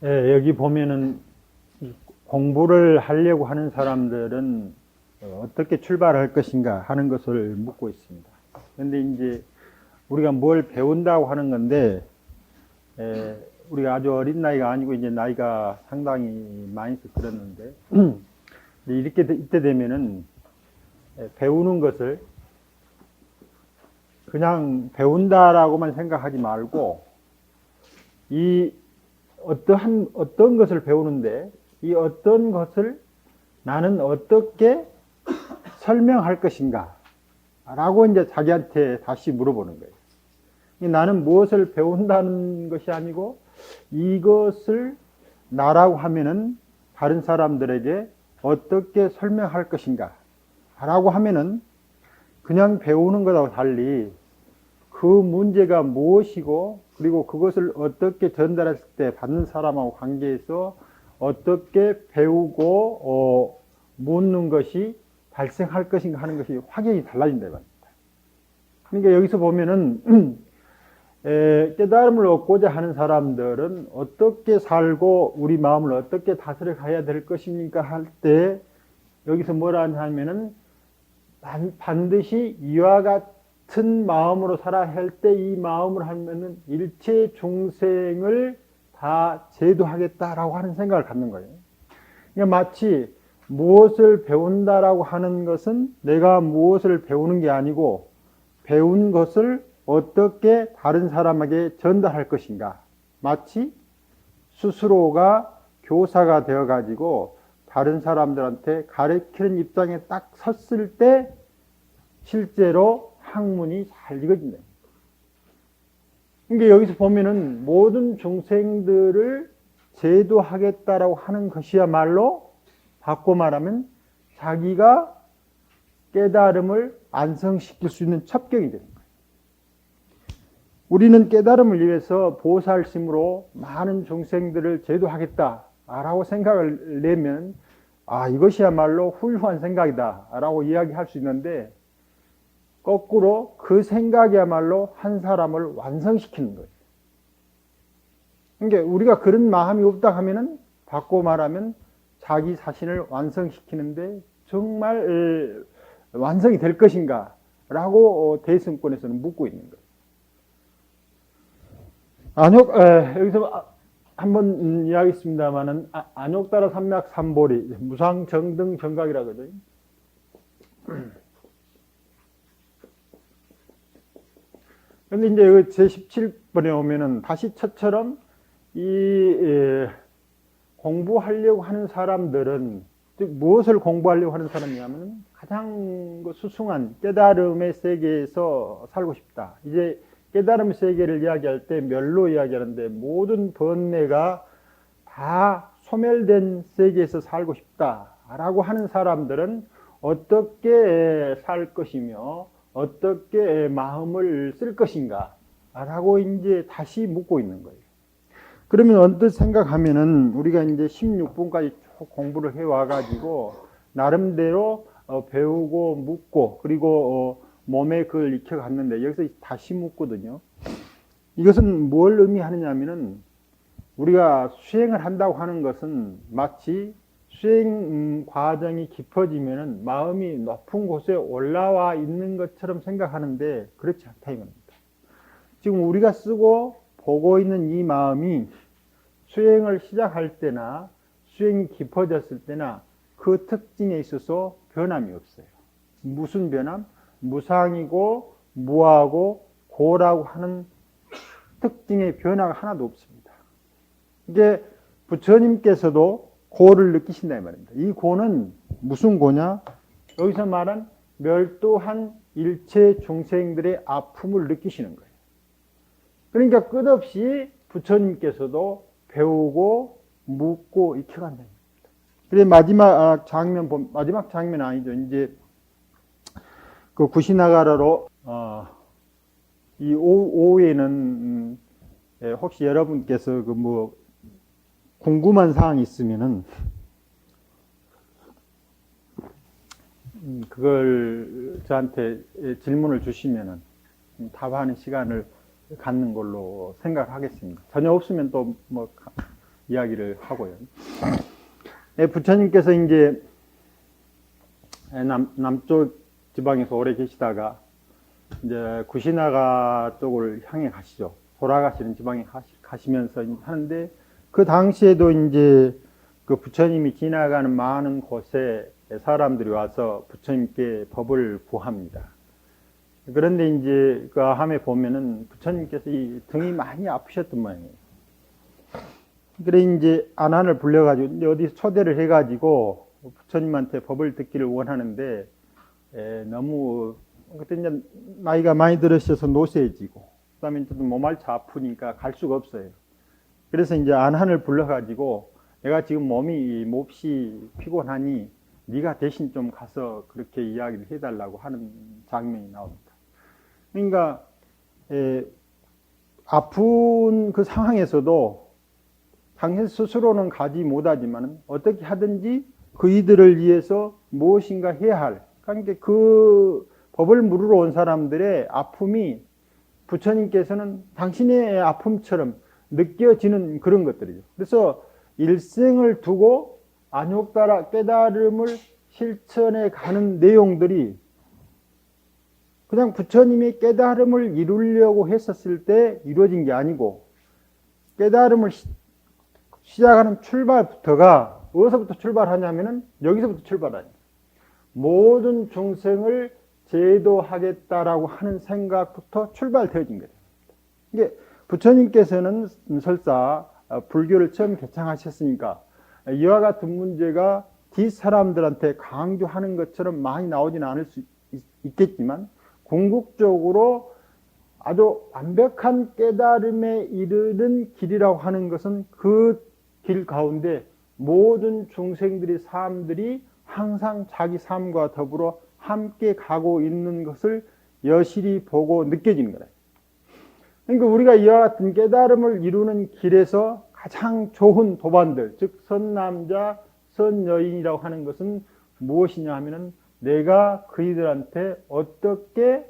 예, 여기 보면은 공부를 하려고 하는 사람들은 어떻게 출발할 것인가 하는 것을 묻고 있습니다. 그런데 이제 우리가 뭘 배운다고 하는 건데, 우리가 아주 어린 나이가 아니고 이제 나이가 상당히 많이 들었는데, 이때 되면은 배우는 것을 그냥 배운다라고만 생각하지 말고, 이 어떤 것을 배우는데, 이 어떤 것을 나는 어떻게 설명할 것인가 라고 이제 자기한테 다시 물어보는 거예요. 나는 무엇을 배운다는 것이 아니고, 이것을 나라고 하면은 다른 사람들에게 어떻게 설명할 것인가 라고 하면은 그냥 배우는 것하고 달리 그 문제가 무엇이고, 그리고 그것을 어떻게 전달했을 때 받는 사람하고 관계에서 어떻게 배우고 묻는 것이 발생할 것인가 하는 것이 확연히 달라진다 이 말입니다. 그러니까 여기서 보면은 깨달음을 얻고자 하는 사람들은 어떻게 살고 우리 마음을 어떻게 다스려 가야 될 것입니까 할 때 여기서 뭐라 하냐면은 반드시 이와 같은 마음으로 살아야 할 때 이 마음을 하면은 일체 중생을 다 제도하겠다라고 하는 생각을 갖는 거예요. 그러니까 마치 무엇을 배운다라고 하는 것은 내가 무엇을 배우는 게 아니고 배운 것을 어떻게 다른 사람에게 전달할 것인가. 마치 스스로가 교사가 되어 가지고 다른 사람들한테 가르치는 입장에 딱 섰을 때 실제로 학문이 잘 익어진다. 그러니까 여기서 보면은 모든 중생들을 제도하겠다라고 하는 것이야말로 바꿔 말하면 자기가 깨달음을 완성시킬 수 있는 첩경이 되는 거예요. 우리는 깨달음을 위해서 보살심으로 많은 중생들을 제도하겠다라고 생각을 내면 이것이야말로 훌륭한 생각이다라고 이야기할 수 있는데 거꾸로 그 생각이야말로 한 사람을 완성시키는 거예요. 그러니까 우리가 그런 마음이 없다 하면은 바꿔 말하면 자기 자신을 완성시키는데 정말 완성이 될 것인가 라고 대승권에서는 묻고 있는 거예요. 여기서 한번 이야기했습니다만은 안욕따라 삼맥 삼보리 무상정등 정각이라 그러죠. 근데 이제 제17번에 오면은 다시 첫처럼 공부하려고 하는 사람들은, 즉, 무엇을 공부하려고 하는 사람이냐면 가장 수승한 깨달음의 세계에서 살고 싶다. 이제 깨달음의 세계를 이야기할 때 멸로 이야기하는데 모든 번뇌가 다 소멸된 세계에서 살고 싶다라고 하는 사람들은 어떻게 살 것이며 어떻게 마음을 쓸 것인가 라고 이제 다시 묻고 있는 거예요. 그러면 언뜻 생각하면은 우리가 이제 16분까지 공부를 해와가지고 나름대로 배우고 묻고 그리고 몸에 그걸 익혀갔는데 여기서 다시 묻거든요. 이것은 뭘 의미하느냐면은 우리가 수행을 한다고 하는 것은 마치 수행 과정이 깊어지면은 마음이 높은 곳에 올라와 있는 것처럼 생각하는데 그렇지 않다 이 말입니다. 지금 우리가 쓰고 보고 있는 이 마음이 수행을 시작할 때나 수행이 깊어졌을 때나 그 특징에 있어서 변함이 없어요. 무슨 변함? 무상이고 무하고 고라고 하는 특징의 변화가 하나도 없습니다. 이게 부처님께서도 고를 느끼신다 이 말입니다. 이 고는 무슨 고냐? 여기서 말한 멸도한 일체 중생들의 아픔을 느끼시는 거예요. 그러니까 끝없이 부처님께서도 배우고 묻고 익혀간다. 그래 마지막 장면 아니죠. 이제 그 구시나가라로 이 오후에는 혹시 여러분께서 그 뭐 궁금한 사항이 있으면은 그걸 저한테 질문을 주시면은 답하는 시간을 갖는 걸로 생각하겠습니다. 전혀 없으면 또 뭐 이야기를 하고요. 부처님께서 이제 남쪽 지방에서 오래 계시다가 이제 구시나가 쪽을 향해 가시죠. 돌아가시는 지방에 가시면서 하는데, 그 당시에도 이제 그 부처님이 지나가는 많은 곳에 사람들이 와서 부처님께 법을 구합니다. 그런데 이제 그 함에 보면은 부처님께서 이 등이 많이 아프셨던 모양이에요. 그래 이제 안한을 불려가지고 어디서 초대를 해가지고 부처님한테 법을 듣기를 원하는데, 너무 그때 이제 나이가 많이 들으셔서 노쇠해지고, 그다음에 좀 몸알치 아프니까 갈 수가 없어요. 그래서 이제 안한을 불러가지고, 내가 지금 몸이 몹시 피곤하니 네가 대신 좀 가서 그렇게 이야기를 해달라고 하는 장면이 나옵니다. 그러니까 아픈 그 상황에서도 당신 스스로는 가지 못하지만 어떻게 하든지 그이들을 위해서 무엇인가 해야 할, 그러니까 그 법을 물으러 온 사람들의 아픔이 부처님께서는 당신의 아픔처럼 느껴지는 그런 것들이죠. 그래서 일생을 두고 안욕따라 깨달음을 실천해 가는 내용들이 그냥 부처님이 깨달음을 이루려고 했었을 때 이루어진 게 아니고, 깨달음을 시작하는 출발부터가 어디서부터 출발하냐면은 여기서부터 출발하죠. 모든 중생을 제도하겠다라고 하는 생각부터 출발되어진 거예요. 이게 부처님께서는 설사 불교를 처음 개창하셨으니까 이와 같은 문제가 뒷사람들한테 강조하는 것처럼 많이 나오지는 않을 수 있겠지만, 궁극적으로 아주 완벽한 깨달음에 이르는 길이라고 하는 것은 그 길 가운데 모든 중생들의 삶들이 항상 자기 삶과 더불어 함께 가고 있는 것을 여실히 보고 느껴지는 거예요. 그러니까 우리가 이와 같은 깨달음을 이루는 길에서 가장 좋은 도반들, 즉 선남자, 선여인이라고 하는 것은 무엇이냐 하면은 내가 그이들한테 어떻게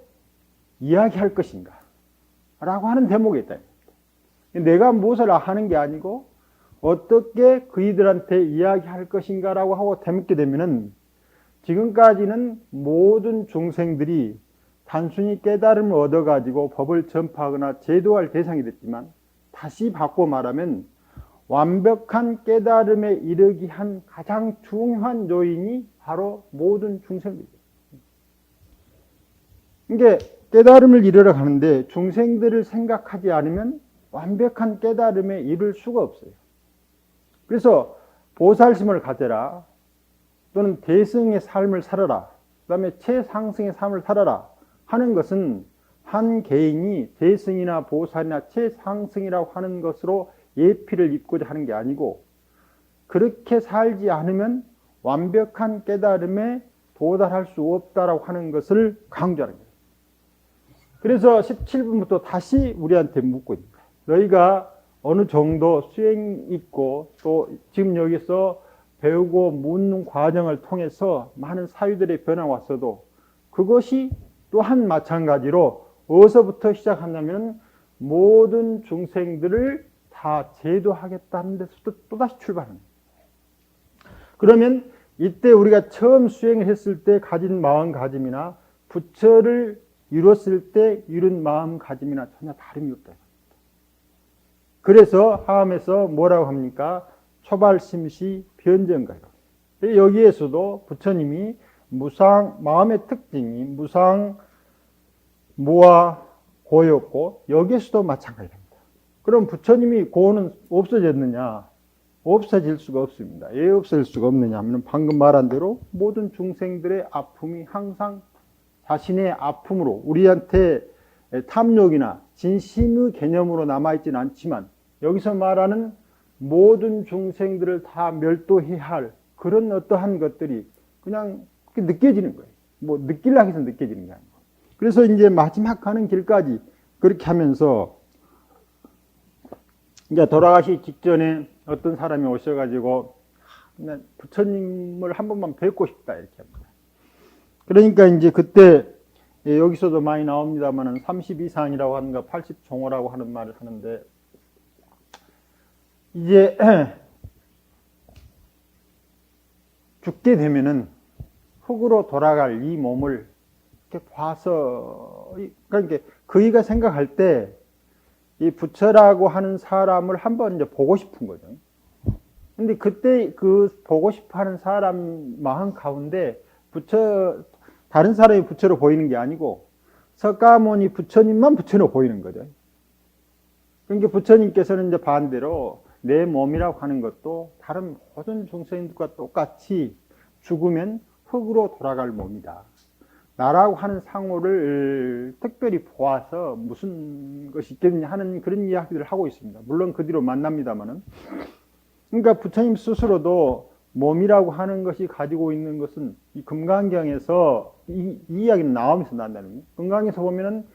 이야기할 것인가 라고 하는 대목이 있다. 내가 무엇을 하는 게 아니고 어떻게 그이들한테 이야기할 것인가 라고 하고 대묻게 되면은, 지금까지는 모든 중생들이 단순히 깨달음을 얻어가지고 법을 전파하거나 제도할 대상이 됐지만, 다시 바꿔 말하면 완벽한 깨달음에 이르기 한 가장 중요한 요인이 바로 모든 중생들이죠. 이게 깨달음을 이루러 가는데 중생들을 생각하지 않으면 완벽한 깨달음에 이를 수가 없어요. 그래서 보살심을 가져라, 또는 대승의 삶을 살아라, 그 다음에 최상승의 삶을 살아라 하는 것은 한 개인이 대승이나 보살이나 최상승이라고 하는 것으로 예피를 입고자 하는 게 아니고, 그렇게 살지 않으면 완벽한 깨달음에 도달할 수 없다라고 하는 것을 강조하는 거예요. 그래서 17분부터 다시 우리한테 묻고 있는 거예요. 너희가 어느 정도 수행 있고 또 지금 여기서 배우고 묻는 과정을 통해서 많은 사유들의 변화가 왔어도, 그것이 또한 마찬가지로 어디서부터 시작하냐면 모든 중생들을 다 제도하겠다는 데서부터 또다시 출발하는 거예요. 그러면 이때 우리가 처음 수행을 했을 때 가진 마음가짐이나 부처를 이뤘을 때 이룬 마음가짐이나 전혀 다름이 없다. 그래서 하암에서 뭐라고 합니까? 초발심시 변정가요. 여기에서도 부처님이 마음의 특징이 무상, 무아, 고였고, 여기에서도 마찬가지입니다. 그럼 부처님이 고는 없어졌느냐? 없어질 수가 없습니다. 왜 없어질 수가 없느냐 하면 방금 말한 대로 모든 중생들의 아픔이 항상 자신의 아픔으로 우리한테 탐욕이나 진심의 개념으로 남아있지는 않지만, 여기서 말하는 모든 중생들을 다 멸도해야 할 그런 어떠한 것들이 그냥 느껴지는 거예요. 뭐 느끼려고 해서 느껴지는 게 아니고. 그래서 이제 마지막 가는 길까지 그렇게 하면서, 이제 돌아가시 직전에 어떤 사람이 오셔가지고 부처님을 한 번만 뵙고 싶다 이렇게 합니다. 그러니까 이제 그때 여기서도 많이 나옵니다만은 32산이라고 하는 거 80종호라고 하는 말을 하는데, 이제 죽게 되면은 흙으로 돌아갈 이 몸을 이렇게 봐서, 그러니까 그이가 생각할 때 이 부처라고 하는 사람을 한번 이제 보고 싶은 거죠. 근데 그때 그 보고 싶어 하는 사람 마음 가운데 다른 사람이 부처로 보이는 게 아니고 석가모니 부처님만 부처로 보이는 거죠. 그러니까 부처님께서는 이제 반대로 내 몸이라고 하는 것도 다른 모든 중생들과 똑같이 죽으면 흙으로 돌아갈 몸이다. 나라고 하는 상호를 특별히 보아서 무슨 것이 있겠느냐 하는 그런 이야기들을 하고 있습니다. 물론 그 뒤로 만납니다만은. 그러니까 부처님 스스로도 몸이라고 하는 것이 가지고 있는 것은 이 금강경에서 이 이야기는 나오면서 난다는 거예요. 금강에서 보면은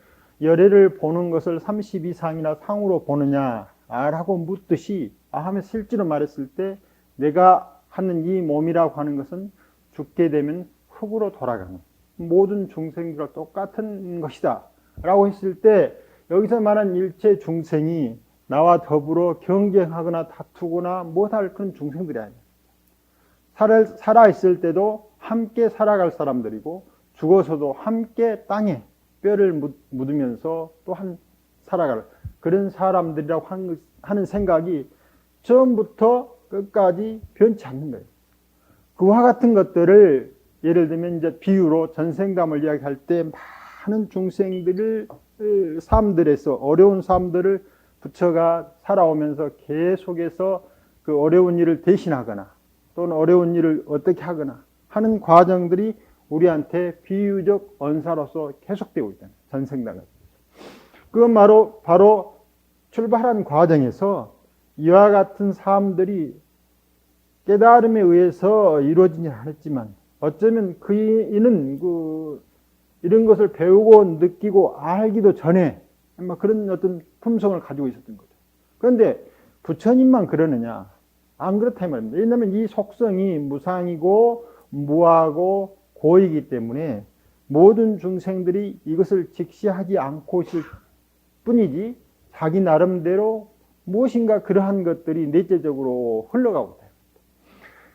열애를 보는 것을 30 이상이나 상으로 보느냐 라고 묻듯이 하면 실제로 말했을 때 내가 하는 이 몸이라고 하는 것은 죽게 되면 흙으로 돌아가는 모든 중생들과 똑같은 것이다 라고 했을 때 여기서 말한 일체 중생이 나와 더불어 경쟁하거나 다투거나 못할 그런 중생들이 아니에요. 살아있을 때도 함께 살아갈 사람들이고 죽어서도 함께 땅에 뼈를 묻으면서 또한 살아갈 그런 사람들이라고 하는 생각이 처음부터 끝까지 변치 않는 거예요. 그와 같은 것들을 예를 들면 이제 비유로 전생담을 이야기할 때 많은 중생들을 삶들에서 어려운 삶들을 부처가 살아오면서 계속해서 그 어려운 일을 대신하거나 또는 어려운 일을 어떻게 하거나 하는 과정들이 우리한테 비유적 언사로서 계속되고 있다는 전생담. 그건 바로 출발한 과정에서 이와 같은 삶들이 깨달음에 의해서 이루어지지 않았지만 어쩌면 그이는 이런 것을 배우고 느끼고 알기도 전에 그런 어떤 품성을 가지고 있었던 거죠. 그런데 부처님만 그러느냐? 안 그렇다 이 말입니다. 왜냐하면 이 속성이 무상이고 무하고 고이기 때문에 모든 중생들이 이것을 직시하지 않고 있을 뿐이지 자기 나름대로 무엇인가 그러한 것들이 내재적으로 흘러가고 있다.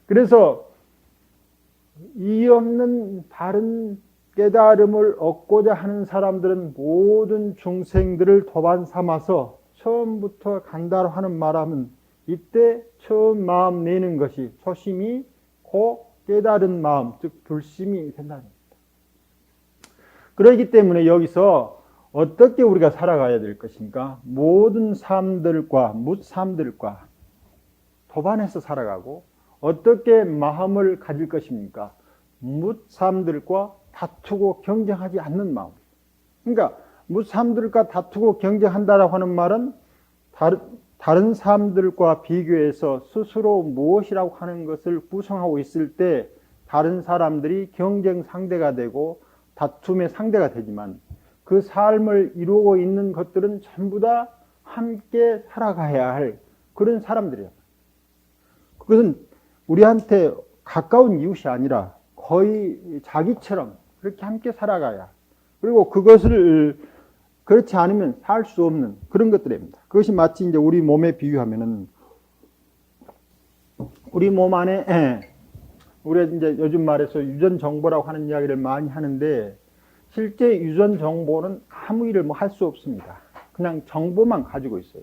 그래서 이 없는 다른 깨달음을 얻고자 하는 사람들은 모든 중생들을 도반 삼아서 처음부터 간다로 하는 말하면 이때 처음 마음 내는 것이 초심이 고 깨달은 마음, 즉 불심이 된다는 겁니다. 그렇기 때문에 여기서 어떻게 우리가 살아가야 될 것인가? 모든 삶들과 뭇삶들과 도반해서 살아가고 어떻게 마음을 가질 것입니까? 뭇삶들과 다투고 경쟁하지 않는 마음. 그러니까 뭇삶들과 다투고 경쟁한다라고 하는 말은 다른 사람들과 비교해서 스스로 무엇이라고 하는 것을 구성하고 있을 때 다른 사람들이 경쟁 상대가 되고 다툼의 상대가 되지만 그 삶을 이루고 있는 것들은 전부 다 함께 살아가야 할 그런 사람들이에요. 그것은 우리한테 가까운 이웃이 아니라 거의 자기처럼 그렇게 함께 살아가야, 그리고 그것을 그렇지 않으면 살 수 없는 그런 것들입니다. 그것이 마치 이제 우리 몸에 비유하면은 우리 몸 안에 우리가 이제 요즘 말해서 유전 정보라고 하는 이야기를 많이 하는데 실제 유전 정보는 아무 일을 할 수 없습니다. 그냥 정보만 가지고 있어요.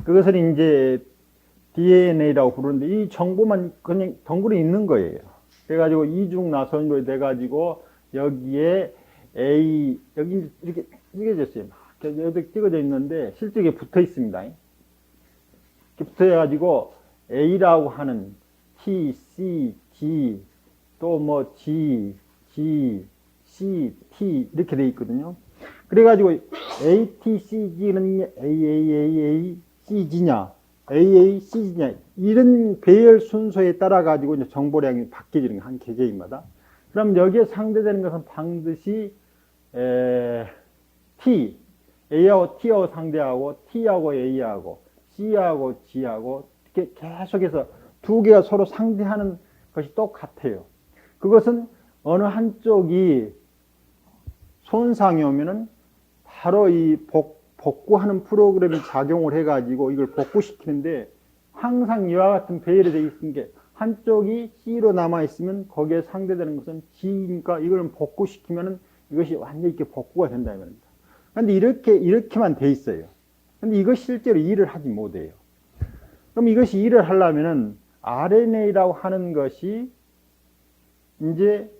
그것을 이제 DNA라고 부르는데 이 정보만 그냥 덩그러니 있는 거예요. 그래가지고 이중나선으로 돼가지고 여기에 A, 여기 이렇게 찍어졌어요. 여기 찍어져 있는데 실제 이게 붙어 있습니다. 이렇게 붙어가지고 A라고 하는 T, C, G, 또 뭐 G, G, C, T 이렇게 돼 있거든요. 그래가지고 A, T, C, G는 A, C, G냐, A, C, G냐 이런 배열 순서에 따라 가지고 이제 정보량이 바뀌는 한 개개인마다. 그럼 여기에 상대되는 것은 반드시 T, A하고 T하고 상대하고 T하고 A하고 C하고 G하고 이렇게 계속해서 두 개가 서로 상대하는 것이 똑같아요. 그것은 어느 한쪽이 손상이 오면은 바로 이 복구하는 프로그램이 작용을 해가지고 이걸 복구시키는데 항상 이와 같은 배열이 되어 있는 게 한쪽이 C로 남아있으면 거기에 상대되는 것은 G니까 이걸 복구시키면은 이것이 완전히 이렇게 복구가 된다 이 말입니다. 근데 이렇게만 돼 있어요. 근데 이것이 실제로 일을 하지 못해요. 그럼 이것이 일을 하려면은 RNA라고 하는 것이 이제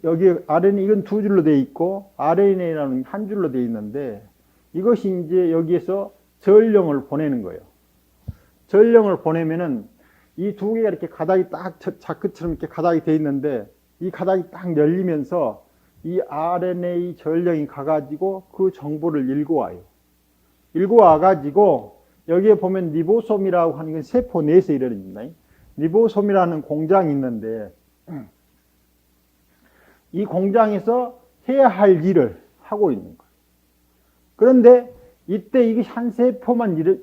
여기 RNA 이건 두 줄로 돼 있고 RNA라는 한 줄로 돼 있는데 이것이 이제 여기에서 전령을 보내는 거예요. 전령을 보내면은 이 두 개가 이렇게 가닥이 딱 자크처럼 이렇게 가닥이 돼 있는데 이 가닥이 딱 열리면서 이 RNA 전령이 가가지고 그 정보를 읽어와요. 읽어와가지고 여기에 보면 리보솜이라고 하는 건 세포 내에서 이루어집니다. 리보솜이라는 공장이 있는데 이 공장에서 해야 할 일을 하고 있는 거예요. 그런데 이때 이게 한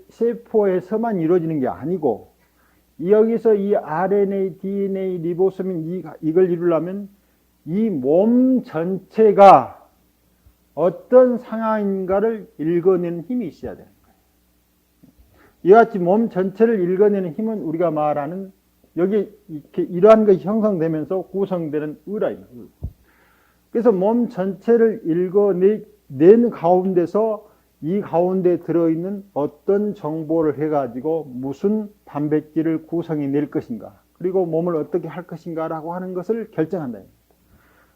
세포에서만 이루어지는 게 아니고 여기서 이 RNA, DNA, 리보솜인 이걸 이루려면 이 몸 전체가 어떤 상황인가를 읽어내는 힘이 있어야 되는 거예요. 이와 같이 몸 전체를 읽어내는 힘은 우리가 말하는 여기 이렇게 이러한 것이 형성되면서 구성되는 의라입니다. 그래서 몸 전체를 읽어내는 가운데서 이 가운데 들어있는 어떤 정보를 해가지고 무슨 단백질을 구성해낼 것인가 그리고 몸을 어떻게 할 것인가라고 하는 것을 결정한다.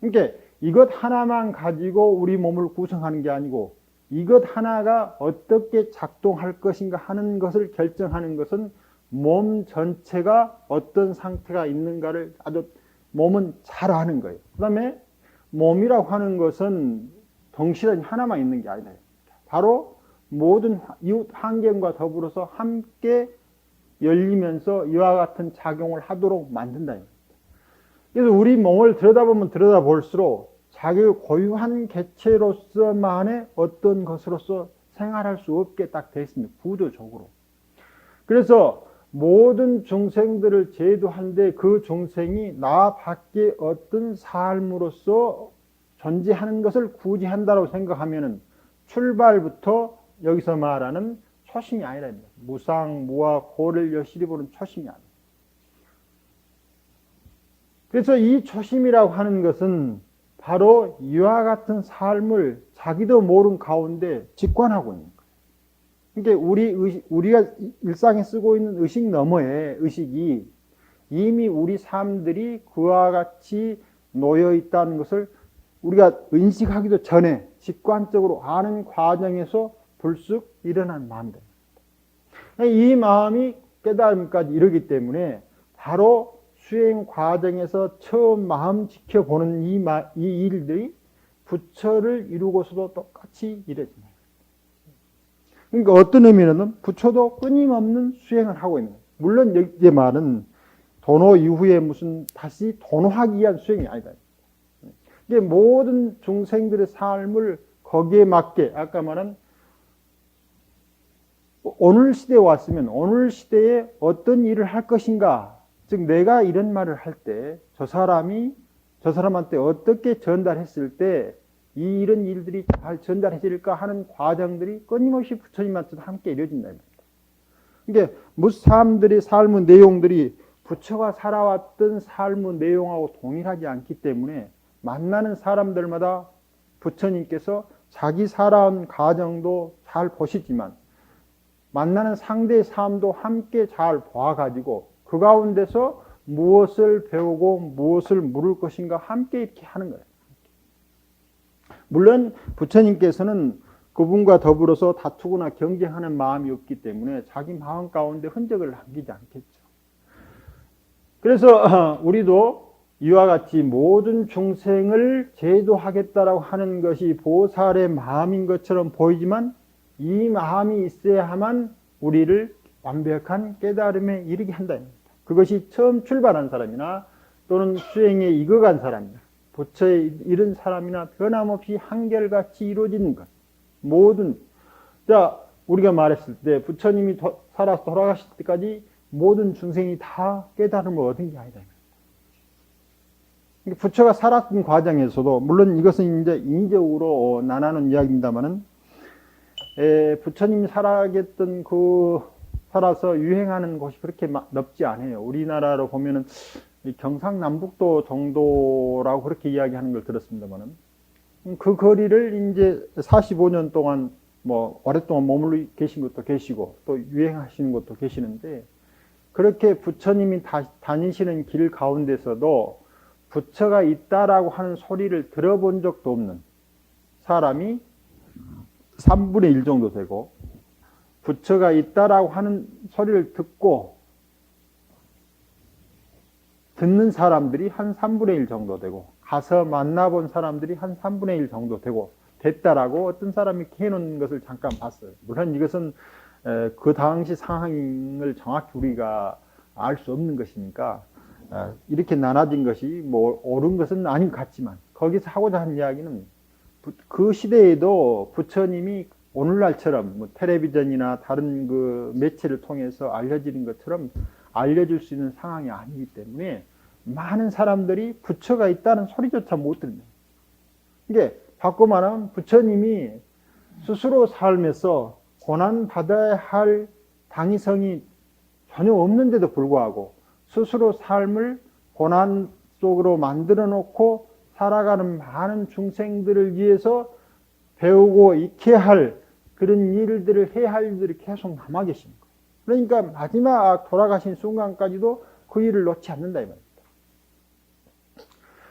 그러니까 이것 하나만 가지고 우리 몸을 구성하는 게 아니고 이것 하나가 어떻게 작동할 것인가 하는 것을 결정하는 것은 몸 전체가 어떤 상태가 있는가를 아주 몸은 잘 아는 거예요. 그 다음에 몸이라고 하는 것은 덩실하니 하나만 있는 게 아니다. 바로 모든 이웃 환경과 더불어서 함께 열리면서 이와 같은 작용을 하도록 만든다. 그래서 우리 몸을 들여다보면 들여다볼수록 자기 고유한 개체로서만의 어떤 것으로서 생활할 수 없게 딱 되어 있습니다. 구조적으로. 그래서 모든 중생들을 제도한데 그 중생이 나 밖에 어떤 삶으로서 존재하는 것을 구제한다고 생각하면은 출발부터 여기서 말하는 초심이 아니라 무상, 무아, 고를 여실히 보는 초심이 아니에요. 그래서 이 초심이라고 하는 것은 바로 이와 같은 삶을 자기도 모르는 가운데 직관하고 있는 거예요. 그러니까 우리가 일상에 쓰고 있는 의식 너머의 의식이 이미 우리 삶들이 그와 같이 놓여 있다는 것을 우리가 인식하기도 전에 직관적으로 아는 과정에서 불쑥 일어난 마음입니다. 이 마음이 깨달음까지 이르기 때문에 바로 수행 과정에서 처음 마음 지켜보는 이 일들이 부처를 이루고서도 똑같이 이루어집니다. 그러니까 어떤 의미로는 부처도 끊임없는 수행을 하고 있는 거예요. 물론 이 말은 도노 이후에 무슨 다시 도노하기 위한 수행이 아니다. 이게 모든 중생들의 삶을 거기에 맞게 아까 말한 오늘 시대에 왔으면 오늘 시대에 어떤 일을 할 것인가, 즉 내가 이런 말을 할 때 저 사람한테 어떻게 전달했을 때 이런 일들이 잘 전달해질까 하는 과정들이 끊임없이 부처님한테도 함께 이루어진다. 이게 사람들의 삶의 내용들이 부처가 살아왔던 삶의 내용하고 동일하지 않기 때문에 만나는 사람들마다 부처님께서 자기 살아온 가정도 잘 보시지만 만나는 상대의 삶도 함께 잘 봐가지고 그 가운데서 무엇을 배우고 무엇을 물을 것인가 함께 이렇게 하는 거예요. 물론 부처님께서는 그분과 더불어서 다투거나 경쟁하는 마음이 없기 때문에 자기 마음 가운데 흔적을 남기지 않겠죠. 그래서 우리도 이와 같이 모든 중생을 제도하겠다라고 하는 것이 보살의 마음인 것처럼 보이지만 이 마음이 있어야만 우리를 완벽한 깨달음에 이르게 한다. 그것이 처음 출발한 사람이나 또는 수행에 익어간 사람이나 부처에 이른 사람이나 변함없이 한결같이 이루어지는 것. 모든 우리가 말했을 때 부처님이 살아서 돌아가실 때까지 모든 중생이 다 깨달음을 얻은 게 아니다. 부처가 살았던 과정에서도 물론 이것은 이제 인적으로 나누는 이야기입니다만은 부처님이 살아계셨던 그 살아서 유행하는 곳이 그렇게 넓지 않아요. 우리나라로 보면은 경상남북도 정도라고 그렇게 이야기하는 걸 들었습니다만은 그 거리를 이제 45년 동안 뭐 오랫동안 머물러 계신 것도 계시고 또 유행하시는 것도 계시는데 그렇게 부처님이 다니시는 길 가운데서도 부처가 있다라고 하는 소리를 들어본 적도 없는 사람이 3분의 1 정도 되고 부처가 있다라고 하는 소리를 듣는 사람들이 한 3분의 1 정도 되고 가서 만나본 사람들이 한 3분의 1 정도 됐다라고 어떤 사람이 해놓은 것을 잠깐 봤어요. 물론 이것은 그 당시 상황을 정확히 우리가 알 수 없는 것이니까 이렇게 나눠진 것이 뭐 옳은 것은 아닌 것 같지만 거기서 하고자 하는 이야기는 그 시대에도 부처님이 오늘날처럼 뭐 텔레비전이나 다른 그 매체를 통해서 알려지는 것처럼 알려줄 수 있는 상황이 아니기 때문에 많은 사람들이 부처가 있다는 소리조차 못 듣는. 이게 바꿔 말하면 부처님이 스스로 삶에서 고난받아야 할 당위성이 전혀 없는데도 불구하고 스스로 삶을 고난 속으로 만들어 놓고 살아가는 많은 중생들을 위해서 배우고 익혀야 할 그런 일들을 해야 할 일들이 계속 남아 계신 거예요. 그러니까 마지막 돌아가신 순간까지도 그 일을 놓지 않는다 이 말입니다.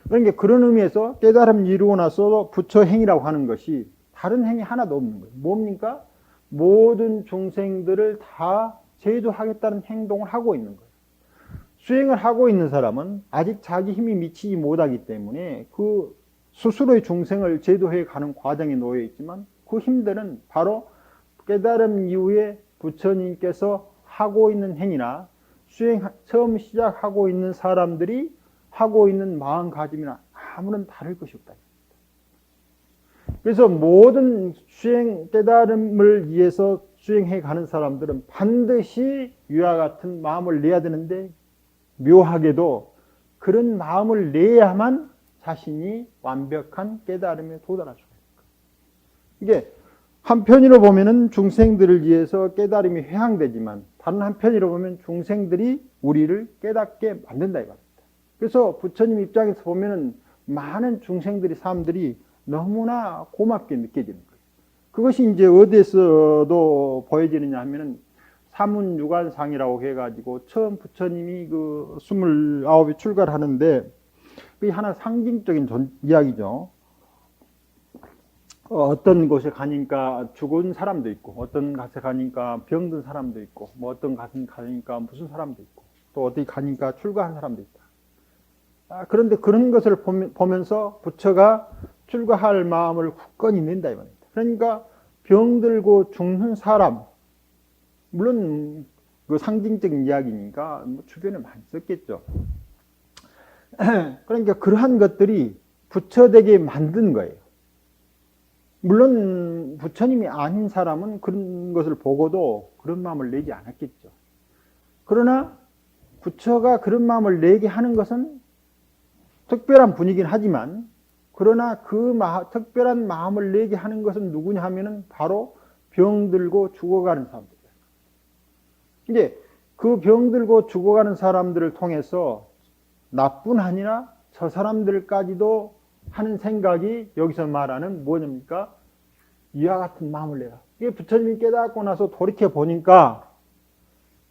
그러니까 그런 의미에서 깨달음 이루고 나서 부처 행위라고 하는 것이 다른 행위 하나도 없는 거예요. 뭡니까? 모든 중생들을 다 제도하겠다는 행동을 하고 있는 거예요. 수행을 하고 있는 사람은 아직 자기 힘이 미치지 못하기 때문에 그 스스로의 중생을 제도해 가는 과정에 놓여 있지만 그 힘들은 바로 깨달음 이후에 부처님께서 하고 있는 행위나 수행 처음 시작하고 있는 사람들이 하고 있는 마음가짐이나 아무런 다를 것이 없다. 그래서 모든 수행 깨달음을 위해서 수행해 가는 사람들은 반드시 위와 같은 마음을 내야 되는데 묘하게도 그런 마음을 내야만 자신이 완벽한 깨달음에 도달할 수가 있는 거예요. 이게 한편으로 보면은 중생들을 위해서 깨달음이 회항되지만 다른 한편으로 보면 중생들이 우리를 깨닫게 만든다 이 말입니다. 그래서 부처님 입장에서 보면은 많은 중생들이 사람들이 너무나 고맙게 느껴지는 거예요. 그것이 이제 어디에서도 보여지느냐 하면은 사문유관상이라고 해가지고 처음 부처님이 그 29이 출가를 하는데 그게 하나 상징적인 이야기죠. 어떤 곳에 가니까 죽은 사람도 있고 어떤 곳에 가니까 병든 사람도 있고 뭐 어떤 곳에 가니까 무슨 사람도 있고 또 어디 가니까 출가한 사람도 있다. 그런데 그런 것을 보면서 부처가 출가할 마음을 굳건히 낸다 이 말입니다. 그러니까 병들고 죽는 사람 물론 그 상징적인 이야기니까 뭐 주변에 많이 썼겠죠. 그러니까 그러한 것들이 부처되게 만든 거예요. 물론 부처님이 아닌 사람은 그런 것을 보고도 그런 마음을 내지 않았겠죠. 그러나 부처가 그런 마음을 내게 하는 것은 특별한 분이긴 하지만 그러나 그 특별한 마음을 내게 하는 것은 누구냐 하면은 바로 병들고 죽어가는 사람들. 이제 그 병들고 죽어가는 사람들을 통해서 나뿐 아니라 저 사람들까지도 하는 생각이 여기서 말하는 뭐냐입니까? 이와 같은 마음을 내라. 이게 부처님이 깨닫고 나서 돌이켜 보니까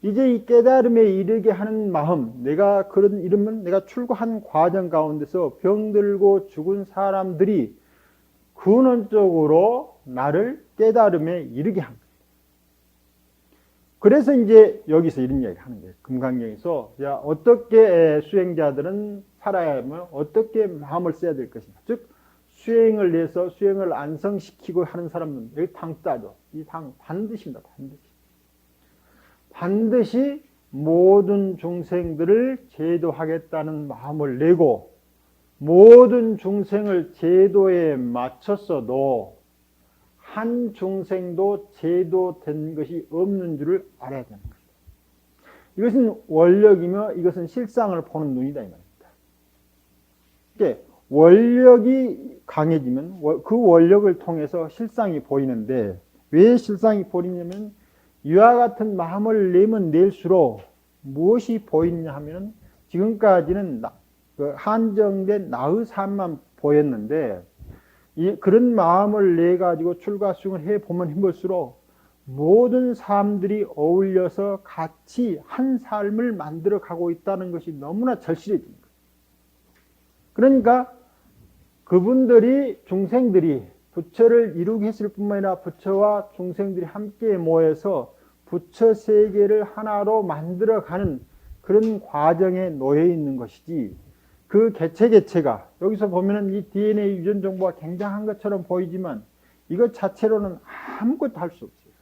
이제 이 깨달음에 이르게 하는 마음, 내가 그런 이름은 내가 출가한 과정 가운데서 병들고 죽은 사람들이 근원적으로 나를 깨달음에 이르게 한 거예요. 그래서 이제 여기서 이런 이야기 하는 거예요. 금강경에서 야, 어떻게 수행자들은 살아야 하며 어떻게 마음을 써야 될 것인가. 즉 수행을 내서 수행을 안성시키고 하는 사람은 여기 당 따죠. 이 당 반드시입니다. 반드시 모든 중생들을 제도하겠다는 마음을 내고 모든 중생을 제도에 맞췄어도 한 중생도 제도된 것이 없는 줄을 알아야 되는 것입니다. 이것은 원력이며 이것은 실상을 보는 눈이다 이 말입니다. 이게 원력이 강해지면 그 원력을 통해서 실상이 보이는데 왜 실상이 보이냐면 이와 같은 마음을 내면 낼수록 무엇이 보이냐 하면 지금까지는 한정된 나의 삶만 보였는데 그런 마음을 내 가지고 출가수행을 해 보면 해볼수록 모든 사람들이 어울려서 같이 한 삶을 만들어 가고 있다는 것이 너무나 절실해진 거예요. 그러니까 그분들이 중생들이 부처를 이루게 했을 뿐만 아니라 부처와 중생들이 함께 모여서 부처 세계를 하나로 만들어가는 그런 과정에 놓여 있는 것이지, 그 개체가 여기서 보면은 이 DNA 유전 정보가 굉장한 것처럼 보이지만 이것 자체로는 아무것도 할 수 없어요.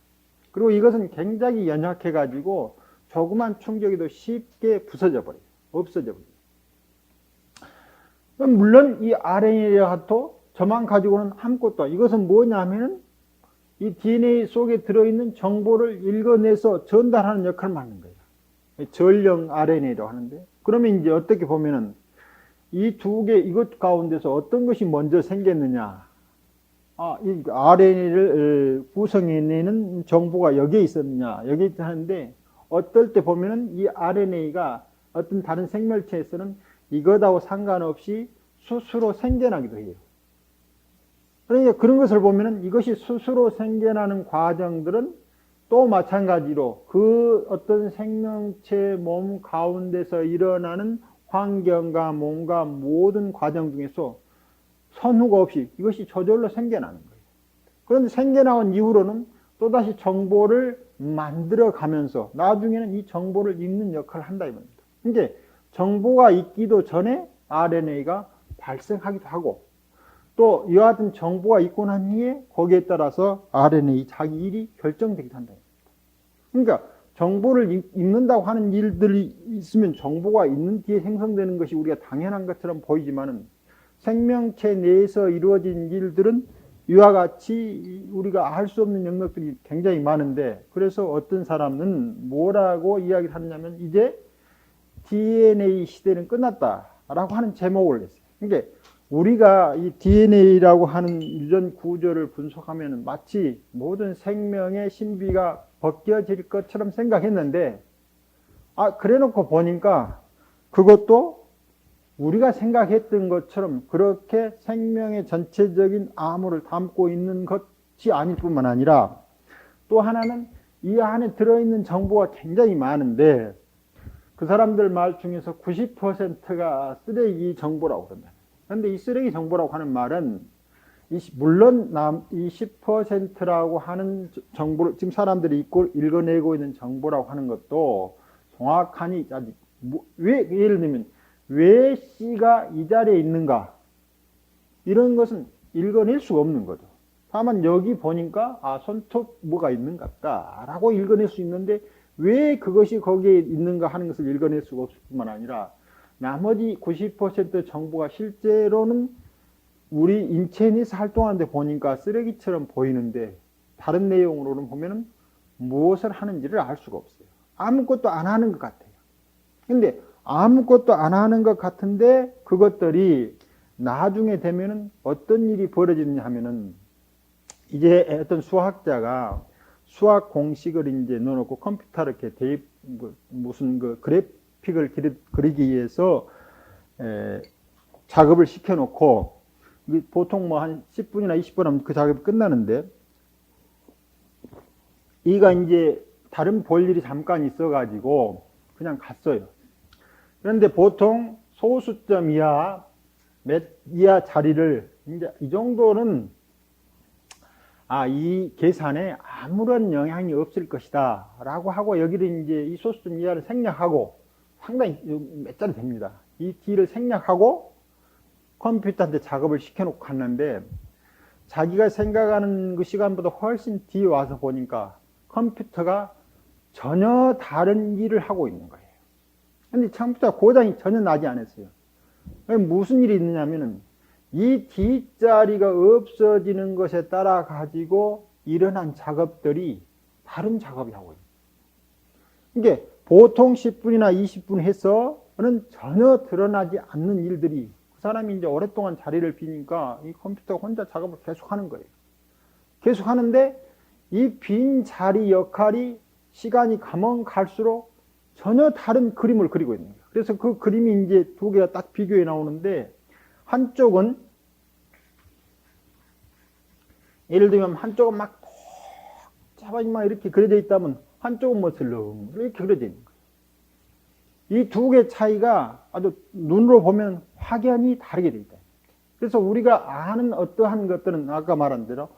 그리고 이것은 굉장히 연약해 가지고 조그만 충격에도 쉽게 부서져 버려요. 없어져 버려요. 물론 이 RNA라도 저만 가지고는 아무것도, 이것은 뭐냐 하면은 이 DNA 속에 들어있는 정보를 읽어내서 전달하는 역할을 하는 거예요. 전령 RNA라고 하는데, 그러면 이제 어떻게 보면은 이 두 개, 이것 가운데서 어떤 것이 먼저 생겼느냐. 이 RNA를 구성해내는 정보가 여기에 있었느냐, 여기에 있는데, 어떨 때 보면은 이 RNA가 어떤 다른 생명체에서는 이것하고 상관없이 스스로 생겨나기도 해요. 그러니까 그런 것을 보면은 이것이 스스로 생겨나는 과정들은 또 마찬가지로 그 어떤 생명체 몸 가운데서 일어나는 환경과 몸과 모든 과정 중에서 선후가 없이 이것이 저절로 생겨나는 거예요. 그런데 생겨나온 이후로는 또다시 정보를 만들어 가면서 나중에는 이 정보를 읽는 역할을 한다 이 말입니다. 이게 정보가 있기도 전에 RNA가 발생하기도 하고, 또 이와 같은 정보가 있고 난 후에 거기에 따라서 RNA 자기 일이 결정되기도 한다. 그러니까 정보를 읽는다고 하는 일들이 있으면 정보가 있는 뒤에 생성되는 것이 우리가 당연한 것처럼 보이지만은 생명체 내에서 이루어진 일들은 이와 같이 우리가 알 수 없는 영역들이 굉장히 많은데, 그래서 어떤 사람은 뭐라고 이야기를 하느냐면 이제 DNA 시대는 끝났다라고 하는 제목을 냈어요. 그러니까 우리가 이 DNA라고 하는 유전 구조를 분석하면 마치 모든 생명의 신비가 벗겨질 것처럼 생각했는데, 그래 놓고 보니까 그것도 우리가 생각했던 것처럼 그렇게 생명의 전체적인 암호를 담고 있는 것이 아닐 뿐만 아니라, 또 하나는 이 안에 들어있는 정보가 굉장히 많은데 그 사람들 말 중에서 90%가 쓰레기 정보라고 그런다. 그런데 이 쓰레기 정보라고 하는 말은 물론 이 10%라고 하는 정보를 지금 사람들이 읽어내고 있는 정보라고 하는 것도 정확하니, 왜, 예를 들면 왜 C가 이 자리에 있는가, 이런 것은 읽어낼 수가 없는 거죠. 다만 여기 보니까 손톱 뭐가 있는 것 같다 라고 읽어낼 수 있는데, 왜 그것이 거기에 있는가 하는 것을 읽어낼 수가 없을 뿐만 아니라 나머지 90% 정보가 실제로는 우리 인체 내에서 활동하는데 보니까 쓰레기처럼 보이는데, 다른 내용으로는 보면은 무엇을 하는지를 알 수가 없어요. 아무것도 안 하는 것 같아요. 근데 아무것도 안 하는 것 같은데 그것들이 나중에 되면은 어떤 일이 벌어지느냐 하면은, 이제 어떤 수학자가 수학 공식을 이제 넣어놓고 컴퓨터를 이렇게 무슨 그 그래픽을 그리기 위해서 작업을 시켜놓고, 보통 뭐 한 10분이나 20분 하면 그 작업이 끝나는데, 이가 이제 다른 볼 일이 잠깐 있어가지고 그냥 갔어요. 그런데 보통 소수점 이하, 몇 이하 자리를 이제 이 정도는 이 계산에 아무런 영향이 없을 것이다 라고 하고, 여기를 이제 이 소수점 이하를 생략하고, 상당히 몇 자리 됩니다. 이 D를 생략하고 컴퓨터한테 작업을 시켜놓고 갔는데, 자기가 생각하는 그 시간보다 훨씬 뒤에 와서 보니까 컴퓨터가 전혀 다른 일을 하고 있는 거예요. 근데 컴퓨터 고장이 전혀 나지 않았어요. 무슨 일이 있느냐면은 이 D자리가 없어지는 것에 따라 가지고 일어난 작업들이 다른 작업이 하고 있어요. 이게 보통 10분이나 20분 해서는 전혀 드러나지 않는 일들이, 그 사람이 이제 오랫동안 자리를 비니까 이 컴퓨터가 혼자 작업을 계속 하는 거예요. 계속 하는데 이 빈 자리 역할이 시간이 가면 갈수록 전혀 다른 그림을 그리고 있는 거예요. 그래서 그 그림이 이제 두 개가 딱 비교해 나오는데, 한쪽은 예를 들면 한쪽은 막 복잡하게 막 이렇게 그려져 있다면 한쪽은 뭐 슬렁 이렇게 그려져 있는 거예요. 이 두 개의 차이가 아주 눈으로 보면 확연히 다르게 되어 있다. 그래서 우리가 아는 어떠한 것들은 아까 말한 대로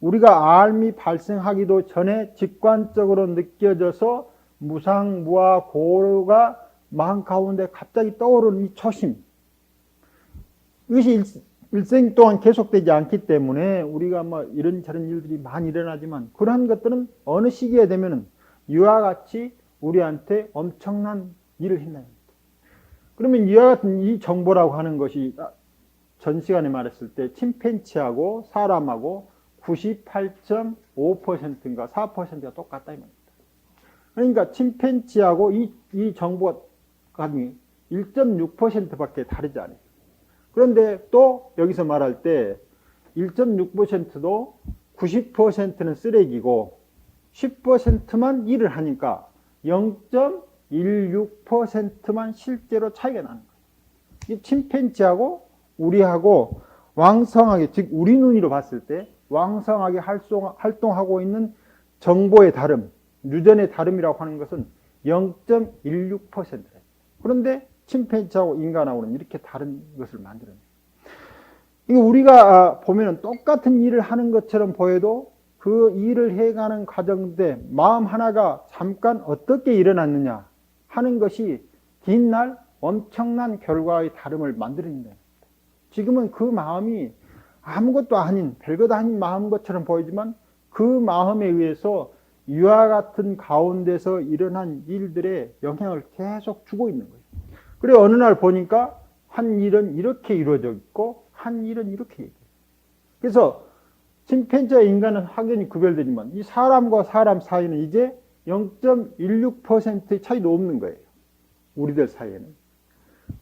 우리가 알미 발생하기도 전에 직관적으로 느껴져서 무상무화 고가 마음 가운데 갑자기 떠오르는 이 초심, 이것이 일생 동안 계속되지 않기 때문에 우리가 뭐 이런저런 일들이 많이 일어나지만, 그러한 것들은 어느 시기에 되면은 이와 같이 우리한테 엄청난 일을 한다. 그러면 이와 같은 이 정보라고 하는 것이 전 시간에 말했을 때 침팬지하고 사람하고 98.5%인가 4%가 똑같다 이 말입니다. 그러니까 침팬지하고 이 정보가 1.6%밖에 다르지 않아요. 그런데 또 여기서 말할 때 1.6%도 90%는 쓰레기고 10%만 일을 하니까 0.16%만 실제로 차이가 나는 거예요. 이 침팬지하고 우리하고 왕성하게, 즉 우리 눈으로 봤을 때 왕성하게 활동하고 있는 정보의 다름, 유전의 다름이라고 하는 것은 0.16%예요. 그런데 침팬지하고 인간하고는 이렇게 다른 것을 만들어내요. 우리가 보면 똑같은 일을 하는 것처럼 보여도 그 일을 해가는 과정인데 마음 하나가 잠깐 어떻게 일어났느냐 하는 것이 뒷날 엄청난 결과의 다름을 만들어낸다. 지금은 그 마음이 아무것도 아닌, 별것도 아닌 마음 것처럼 보이지만 그 마음에 의해서 이와 같은 가운데서 일어난 일들의 영향을 계속 주고 있는 거예요. 그래 어느 날 보니까 한 일은 이렇게 이루어져 있고 한 일은 이렇게 얘기해요. 그래서 침팬지와 인간은 확연히 구별되지만 이 사람과 사람 사이는 이제 0.16%의 차이도 없는 거예요. 우리들 사이에는.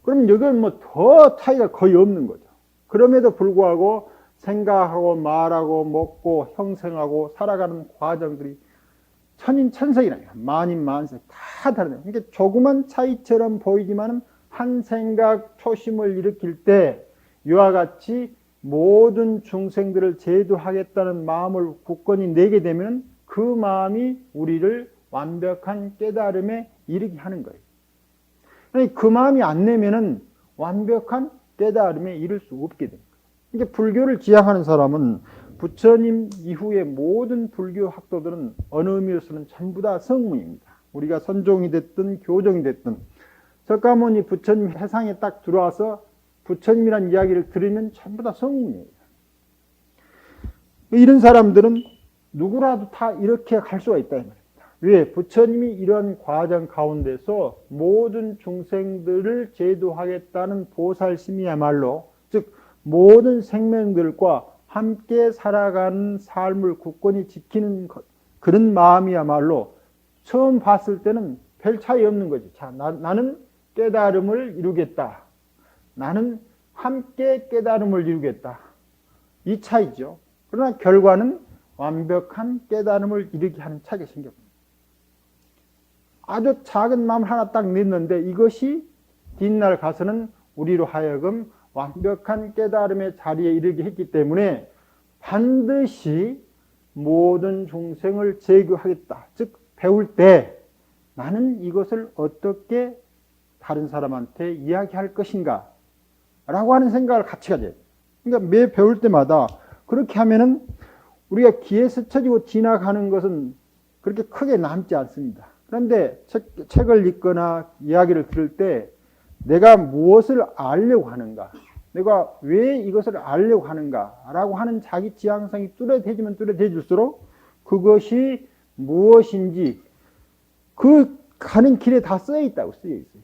그럼 여기는 뭐 더 차이가 거의 없는 거죠. 그럼에도 불구하고 생각하고 말하고 먹고 형성하고 살아가는 과정들이 천인천색이라요. 만인만색 다 다르네요. 그러니까 조그만 차이처럼 보이지만 한 생각 초심을 일으킬 때 이와 같이 모든 중생들을 제도하겠다는 마음을 굳건히 내게 되면 그 마음이 우리를 완벽한 깨달음에 이르게 하는 거예요. 그 마음이 안 내면은 완벽한 깨달음에 이를 수 없게 됩니다. 이게 불교를 지향하는 사람은 부처님 이후의 모든 불교 학도들은 어느 의미로서는 전부 다 성문입니다. 우리가 선종이 됐든 교종이 됐든 석가모니 부처님 해상에 딱 들어와서 부처님이라는 이야기를 들으면 전부 다 성문이에요. 이런 사람들은 누구라도 다 이렇게 갈 수가 있다 이 말입니다. 왜? 부처님이 이런 과정 가운데서 모든 중생들을 제도하겠다는 보살심이야말로, 즉 모든 생명들과 함께 살아가는 삶을 굳건히 지키는 그런 마음이야말로 처음 봤을 때는 별 차이 없는 거지. 자, 나는 깨달음을 이루겠다. 나는 함께 깨달음을 이루겠다. 이 차이죠. 그러나 결과는 완벽한 깨달음을 이루게 하는 차이가 생깁니다. 아주 작은 마음 하나 딱 냈는데 이것이 뒷날 가서는 우리로 하여금 완벽한 깨달음의 자리에 이르게 했기 때문에 반드시 모든 중생을 제교하겠다. 즉 배울 때 나는 이것을 어떻게 다른 사람한테 이야기할 것인가 라고 하는 생각을 같이 가져야 돼요. 그러니까 매 배울 때마다 그렇게 하면은 우리가 귀에 스쳐지고 지나가는 것은 그렇게 크게 남지 않습니다. 그런데 책을 읽거나 이야기를 들을 때 내가 무엇을 알려고 하는가, 내가 왜 이것을 알려고 하는가 라고 하는 자기 지향성이 뚜렷해지면 뚜렷해질수록 그것이 무엇인지 그 가는 길에 다 쓰여 있다고 쓰여 있어요.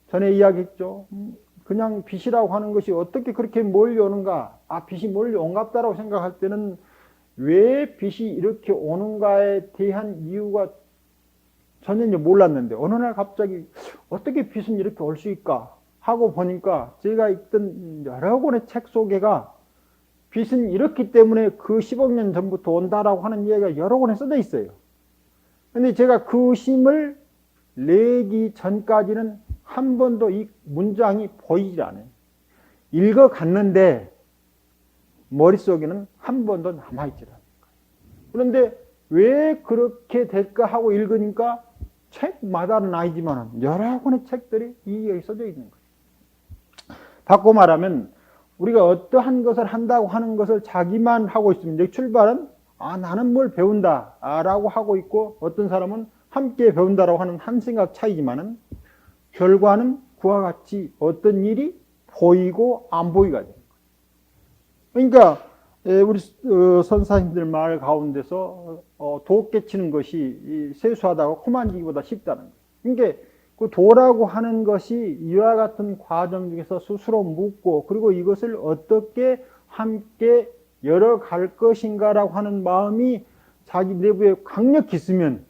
전에 이야기했죠. 그냥 빛이라고 하는 것이 어떻게 그렇게 몰려오는가, 빛이 몰려온갑다라고 생각할 때는 왜 빛이 이렇게 오는가에 대한 이유가 전혀 몰랐는데 어느 날 갑자기 어떻게 빛은 이렇게 올 수 있을까 하고 보니까 제가 읽던 여러 권의 책 속에가 빛은 이렇기 때문에 그 10억 년 전부터 온다라고 하는 이야기가 여러 권에 써져 있어요. 근데 제가 그 의심을 내기 전까지는 한 번도 이 문장이 보이질 않아요. 읽어갔는데 머릿속에는 한 번도 남아있질 않아요. 그런데 왜 그렇게 될까 하고 읽으니까 책마다는 아니지만 여러 권의 책들이 이게 써져 있는 거예요. 바꿔 말하면 우리가 어떠한 것을 한다고 하는 것을 자기만 하고 있으면 출발은 나는 뭘 배운다 라고 하고 있고, 어떤 사람은 함께 배운다라고 하는 한 생각 차이지만은 결과는 그와 같이 어떤 일이 보이고 안 보이가 되는 거예요. 그러니까 우리 선사님들 말 가운데서 도 깨치는 것이 세수하다가 코 만지기보다 쉽다는 거예요. 그러니까 그 도라고 하는 것이 이와 같은 과정 중에서 스스로 묻고, 그리고 이것을 어떻게 함께 열어갈 것인가라고 하는 마음이 자기 내부에 강력히 있으면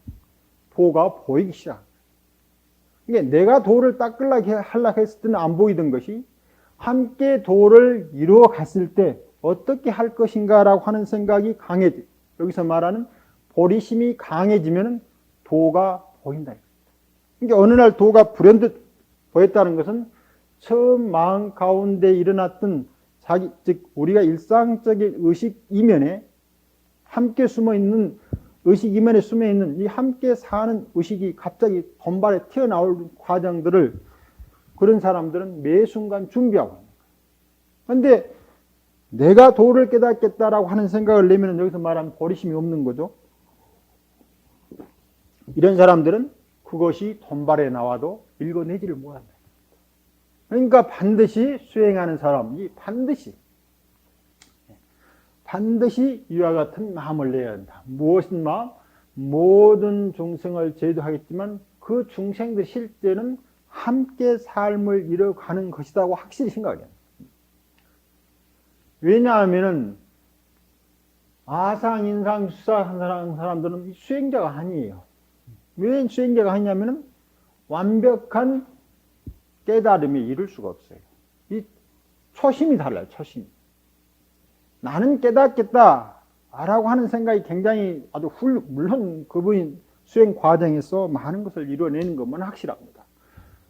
도가 보이기 시작합니다. 그러니까 내가 도를 하려고 했을 때는 안 보이던 것이 함께 도를 이루어 갔을 때 어떻게 할 것인가라고 하는 생각이 강해져. 여기서 말하는 보리심이 강해지면 도가 보인다. 그러니까 어느 날 도가 불현듯 보였다는 것은 처음 마음 가운데 일어났던 즉 우리가 일상적인 의식 이면에 함께 숨어 있는 의식 이면에 숨어 있는 이 함께 사는 의식이 갑자기 돈발에 튀어나올 과정들을 그런 사람들은 매 순간 준비하고 있는 거예요. 그런데 내가 도를 깨닫겠다라고 하는 생각을 내면 여기서 말하는 보리심이 없는 거죠. 이런 사람들은 그것이 돈발에 나와도 읽어내지를 못한다. 그러니까 반드시 수행하는 사람이 반드시 이와 같은 마음을 내야 한다. 무엇인 마음? 모든 중생을 제도하겠지만 그 중생들 실제는 함께 삶을 이뤄가는 것이라고 확실히 생각해요. 왜냐하면 아상, 인상, 수사하는 사람들은 수행자가 아니에요. 왜 수행자가 아니냐면 완벽한 깨달음이 이룰 수가 없어요. 이 초심이 달라요. 초심. 나는 깨닫겠다 라고 하는 생각이 굉장히 아주 물론 그분이 수행 과정에서 많은 것을 이루어내는 것만 확실합니다.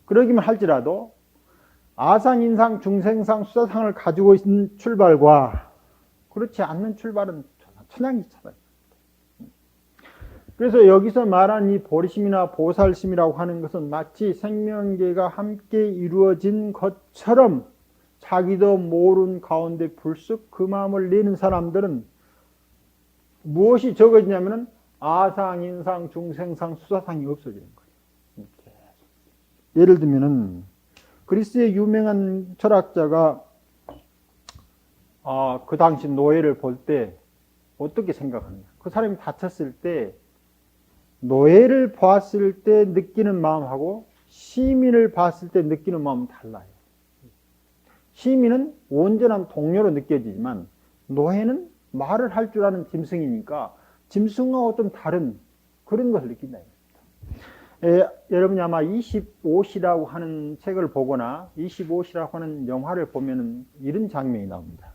그러기만 할지라도 아상, 인상, 중생상, 수사상을 가지고 있는 출발과 그렇지 않는 출발은 천양지차다. 그래서 여기서 말한 이 보리심이나 보살심이라고 하는 것은 마치 생명계가 함께 이루어진 것처럼 자기도 모르는 가운데 불쑥 그 마음을 내는 사람들은 무엇이 적어지냐면 아상, 인상, 중생상, 수사상이 없어지는 거예요. 예를 들면은 그리스의 유명한 철학자가 그 당시 노예를 볼 때 어떻게 생각하느냐. 그 사람이 다쳤을 때 노예를 보았을 때 느끼는 마음하고 시민을 봤을 때 느끼는 마음은 달라요. 시민은 온전한 동료로 느껴지지만 노예는 말을 할 줄 아는 짐승이니까 짐승하고 좀 다른 그런 것을 느낀다. 여러분이 아마 25시라고 하는 책을 보거나 25시라고 하는 영화를 보면은 이런 장면이 나옵니다.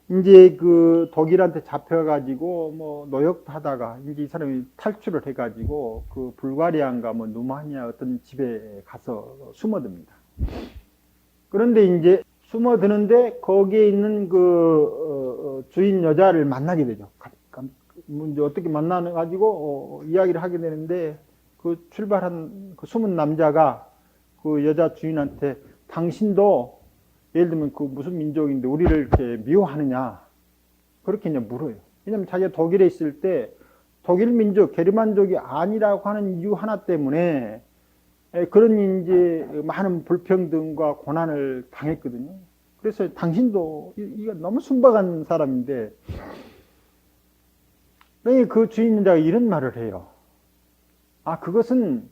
이제 그 독일한테 잡혀가지고 뭐 노역도 하다가 이제 이 사람이 탈출을 해가지고 그 불가리아인가 뭐 루마니아 어떤 집에 가서 숨어듭니다. 그런데 이제 숨어드는데 거기에 있는 그 주인 여자를 만나게 되죠. 이제 어떻게 만나가지고 이야기를 하게 되는데 그 출발한 그 숨은 남자가 그 여자 주인한테 당신도 예를 들면 그 무슨 민족인데 우리를 이렇게 미워하느냐 그렇게 그냥 물어요. 왜냐하면 자기가 독일에 있을 때 독일 민족 게르만족이 아니라고 하는 이유 하나 때문에 그런 이제 많은 불평등과 고난을 당했거든요. 그래서 당신도 이거 너무 순박한 사람인데 그 주인자가 이런 말을 해요. 그것은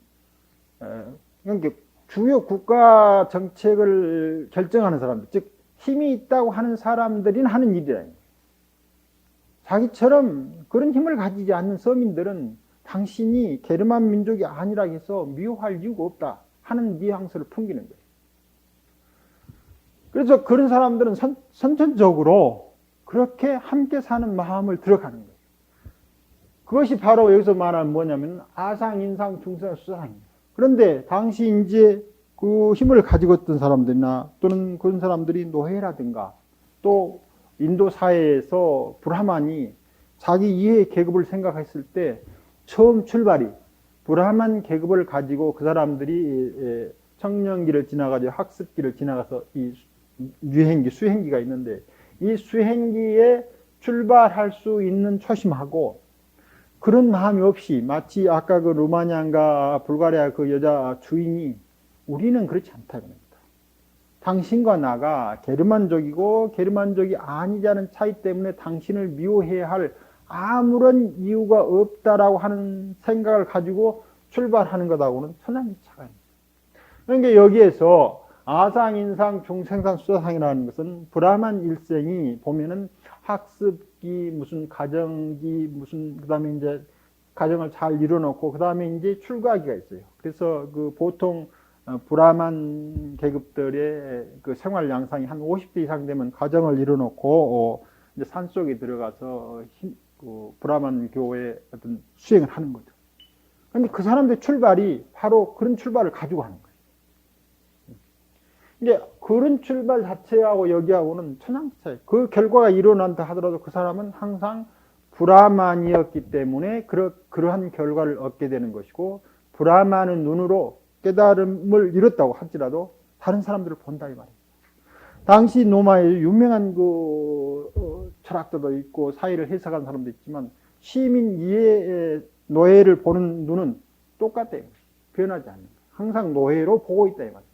그러니까 주요 국가 정책을 결정하는 사람들, 즉 힘이 있다고 하는 사람들이 하는 일이라. 자기처럼 그런 힘을 가지지 않는 서민들은 당신이 게르만 민족이 아니라 해서 미워할 이유가 없다 하는 뉘앙스를 풍기는 거예요. 그래서 그런 사람들은 선천적으로 그렇게 함께 사는 마음을 들어가는 거예요. 그것이 바로 여기서 말하는 뭐냐면 아상, 인상, 중생, 수상입니다. 그런데 당시 이제 그 힘을 가지고 있던 사람들이나 또는 그런 사람들이 노예라든가 또 인도 사회에서 브라만이 자기 이해의 계급을 생각했을 때 처음 출발이 브라만 계급을 가지고 그 사람들이 청년기를 지나가지고 학습기를 지나가서 이 유행기, 수행기가 있는데 이 수행기에 출발할 수 있는 초심하고 그런 마음이 없이 마치 아까 그 루마니아인가 불가리아 그 여자 주인이 우리는 그렇지 않다 그럽니다. 당신과 나가 게르만족이고 게르만족이 아니자는 차이 때문에 당신을 미워해야 할 아무런 이유가 없다라고 하는 생각을 가지고 출발하는 것하고는 천양지차가입니다. 그러니까 여기에서 아상, 인상, 중생상, 수사상이라는 것은 브라만 일생이 보면은 학습기, 무슨 가정기, 무슨 그다음에 이제 가정을 잘 이뤄놓고 그다음에 이제 출가기가 있어요. 그래서 그 보통 브라만 계급들의 그 생활 양상이 한 50대 이상 되면 가정을 이뤄놓고 이제 산 속에 들어가서 그 브라만 교회의 어떤 수행을 하는 거죠. 그런데 그 사람들의 출발이 바로 그런 출발을 가지고 하는 거예요. 이제 그런 출발 자체하고 여기하고는 천양차이. 그 결과가 일어난다 하더라도 그 사람은 항상 브라만이었기 때문에 그러한 결과를 얻게 되는 것이고 브라만의 눈으로 깨달음을 이뤘다고 할지라도 다른 사람들을 본다 이 말이에요. 당시 로마에 유명한 그 철학자도 있고 사회를 해석한 사람도 있지만 시민 이해의 노예를 보는 눈은 똑같아요. 변하지 않는 거예요. 항상 노예로 보고 있다 이 말입니다.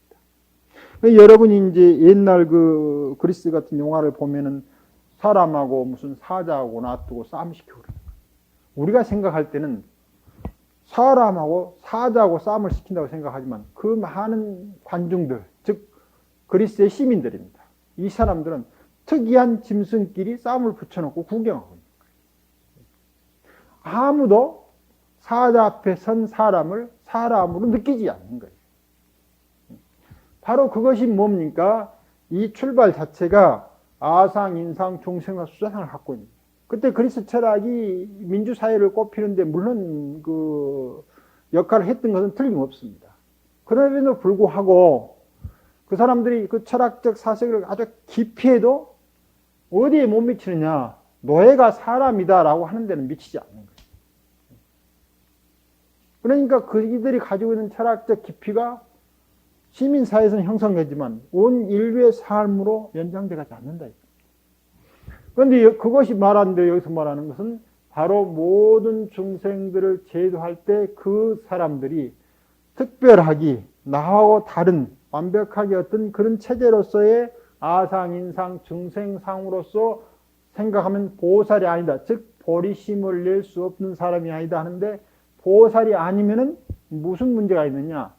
여러분이 이제 옛날 그 그리스 같은 영화를 보면은 사람하고 무슨 사자하고 놔두고 싸움시키고 그래요. 우리가 생각할 때는 사람하고 사자하고 싸움을 시킨다고 생각하지만 그 많은 관중들, 즉 그리스의 시민들입니다. 이 사람들은 특이한 짐승끼리 싸움을 붙여놓고 구경하고 있는 거예요. 아무도 사자 앞에 선 사람을 사람으로 느끼지 않는 거예요. 바로 그것이 뭡니까? 이 출발 자체가 아상, 인상, 중생과 수사상을 갖고 있는 거예요. 그때 그리스 철학이 민주사회를 꼽히는데 물론 그 역할을 했던 것은 틀림없습니다. 그럼에도 불구하고 그 사람들이 그 철학적 사색을 아주 깊이 해도 어디에 못 미치느냐? 노예가 사람이다라고 하는 데는 미치지 않는 거예요. 그러니까 그들이 가지고 있는 철학적 깊이가 시민사회에서는 형성되지만 온 인류의 삶으로 연장되지 않는다. 그런데 그것이 말하는데 여기서 말하는 것은 바로 모든 중생들을 제도할 때 그 사람들이 특별하게 나하고 다른 완벽하게 어떤 그런 체제로서의 아상, 인상, 중생상으로서 생각하면 보살이 아니다. 즉 보리심을 낼 수 없는 사람이 아니다 하는데 보살이 아니면은 무슨 문제가 있느냐?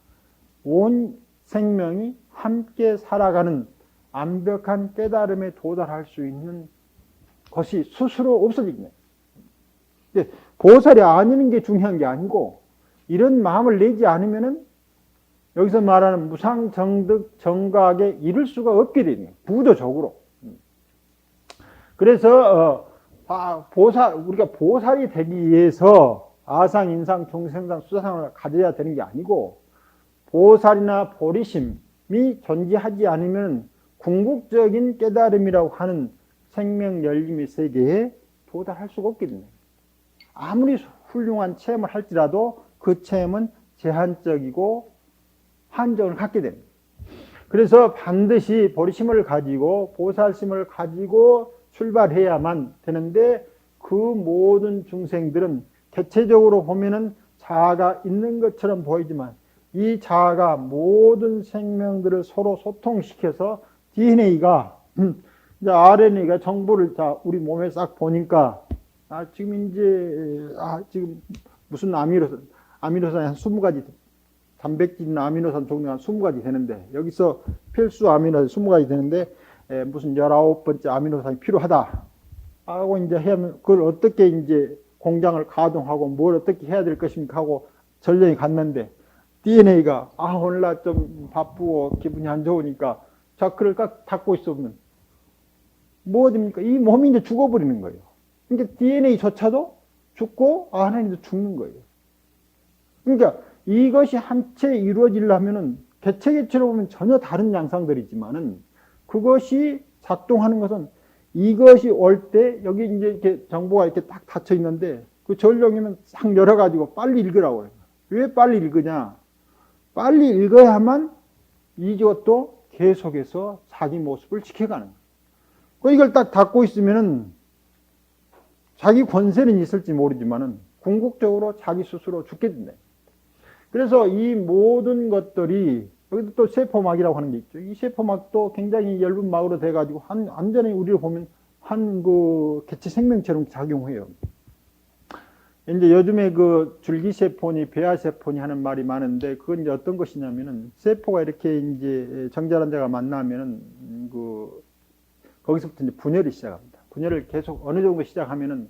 온 생명이 함께 살아가는 완벽한 깨달음에 도달할 수 있는 것이 스스로 없어지겠네. 보살이 아니는 게 중요한 게 아니고 이런 마음을 내지 않으면은 여기서 말하는 무상정득 정각에 이를 수가 없게 되는 거예요. 구조적으로. 그래서 우리가 보살이 되기 위해서 아상, 인상, 중생상, 수사상을 가져야 되는 게 아니고 보살이나 보리심이 존재하지 않으면 궁극적인 깨달음이라고 하는 생명 열림의 세계에 도달할 수가 없게 됩니다. 아무리 훌륭한 체험을 할지라도 그 체험은 제한적이고 한정을 갖게 됩니다. 그래서 반드시 보리심을 가지고 보살심을 가지고 출발해야만 되는데 그 모든 중생들은 대체적으로 보면은 자아가 있는 것처럼 보이지만 이 자아가 모든 생명들을 서로 소통시켜서 DNA가 이제 RNA가 정보를 다 우리 몸에 싹 보니까 지금 이제 지금 무슨 아미노산이 한 20가지 단백질이나 아미노산 종류가 한 20가지 되는데 여기서 필수 아미노산 20가지 되는데 무슨 19번째 아미노산이 필요하다 하고 이제 하면 그걸 어떻게 이제 공장을 가동하고 뭘 어떻게 해야 될 것입니까 하고 전령이 갔는데 DNA가 오늘 나 좀 바쁘고 기분이 안 좋으니까 자크를 딱 닫고 있으면 뭐 됩니까? 이 몸이 이제 죽어버리는 거예요. 그러니까 DNA조차도 죽고 RNA도 죽는 거예요. 그러니까 이것이 한채 이루어지려면은 개체로 보면 전혀 다른 양상들이지만은 그것이 작동하는 것은 이것이 올 때 여기 이제 이렇게 정보가 이렇게 딱 닫혀 있는데 그 전령이면 싹 열어가지고 빨리 읽으라고 해요. 왜 빨리 읽으냐? 빨리 읽어야만 이것도 계속해서 자기 모습을 지켜가는 거예요. 이걸 딱 닫고 있으면은 자기 권세는 있을지 모르지만은 궁극적으로 자기 스스로 죽게 된다. 그래서 이 모든 것들이 여기도 또 세포막이라고 하는 게 있죠. 이 세포막도 굉장히 얇은 막으로 돼가지고 완전히 우리를 보면 한 그 개체 생명처럼 작용해요. 이제 요즘에 그 줄기세포니 배아세포니 하는 말이 많은데 그건 이제 어떤 것이냐면은 세포가 이렇게 이제 정자란자가 만나면은 그 거기서부터 이제 분열이 시작합니다. 분열을 계속 어느 정도 시작하면은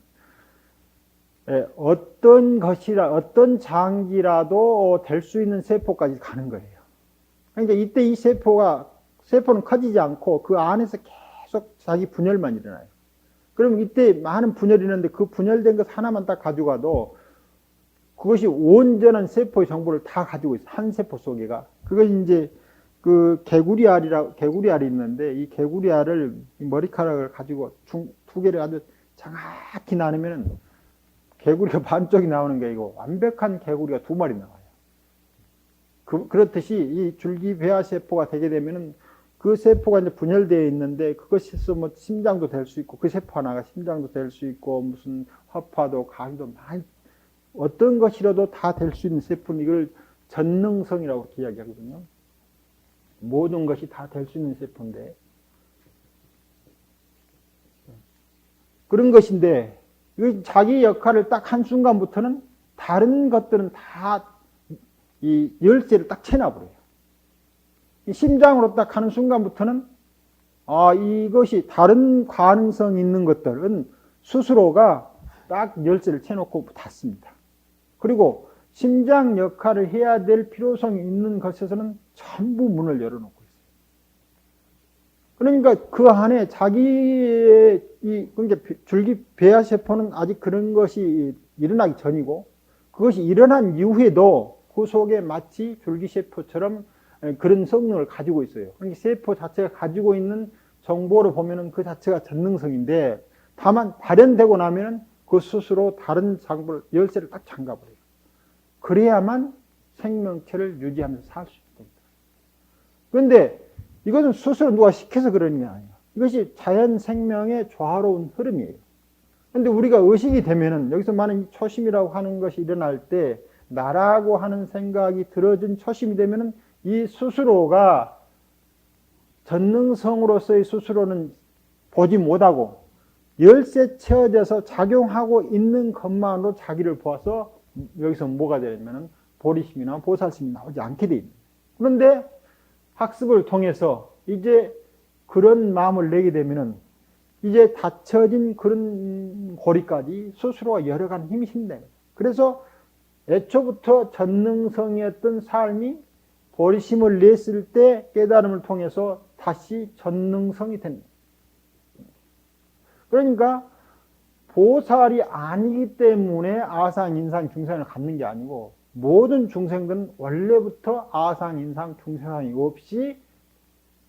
어떤 장기라도 될 수 있는 세포까지 가는 거예요. 그러니까 이때 이 세포는 커지지 않고 그 안에서 계속 자기 분열만 일어나요. 그럼 이때 많은 분열이 있는데 그 분열된 것 하나만 딱 가져가도 그것이 온전한 세포의 정보를 다 가지고 있어요. 한 세포 속에가. 그것이 이제 그 개구리알이 있는데 이 개구리알을 머리카락을 가지고 두 개를 아주 정확히 나누면은 개구리가 반쪽이 나오는 게 아니고 완벽한 개구리가 두 마리 나와요. 그렇듯이 이 줄기배아세포가 되게 되면은 그 세포가 이제 분열되어 있는데 그것에서 뭐 심장도 될 수 있고 그 세포 하나가 심장도 될 수 있고 무슨 허파도 간도 많이 어떤 것이라도 다 될 수 있는 세포는 이걸 전능성이라고 그렇게 이야기하거든요. 모든 것이 다 될 수 있는 세포인데 그런 것인데 자기 역할을 딱 한순간부터는 다른 것들은 다 이 열쇠를 딱 채놔버려요. 이 심장으로 딱 하는 순간부터는 이것이 다른 가능성 있는 것들은 스스로가 딱 열쇠를 채놓고 닫습니다. 그리고 심장 역할을 해야 될 필요성이 있는 것에서는 전부 문을 열어놓고 있어요. 그러니까 그 안에 자기의 그러니까 줄기배아세포는 아직 그런 것이 일어나기 전이고 그것이 일어난 이후에도 그 속에 마치 줄기세포처럼 그런 성능을 가지고 있어요. 그러니까 세포 자체가 가지고 있는 정보를 보면은 그 자체가 전능성인데 다만 발현되고 나면은 그 스스로 다른 장부를 열쇠를 딱 잠가버려요. 그래야만 생명체를 유지하면서 살 수 있습니다. 그런데 이것은 스스로 누가 시켜서 그러는 게 아니에요. 이것이 자연 생명의 조화로운 흐름이에요. 그런데 우리가 의식이 되면은 여기서 말하는 초심이라고 하는 것이 일어날 때 나라고 하는 생각이 들어진 초심이 되면은 이 스스로가 전능성으로서의 스스로는 보지 못하고 열쇠 채워져서 작용하고 있는 것만으로 자기를 보아서 여기서 뭐가 되냐면은 보리심이나 보살심이 나오지 않게 돼 있는. 그런데 학습을 통해서 이제 그런 마음을 내게 되면은 이제 닫혀진 그런 고리까지 스스로가 열어가는 힘이 생긴다. 그래서 애초부터 전능성이었던 삶이 보리심을 냈을 때 깨달음을 통해서 다시 전능성이 된다. 그러니까 보살이 아니기 때문에 아상, 인상, 중생을 갖는 게 아니고 모든 중생들은 원래부터 아상, 인상, 중생이 없이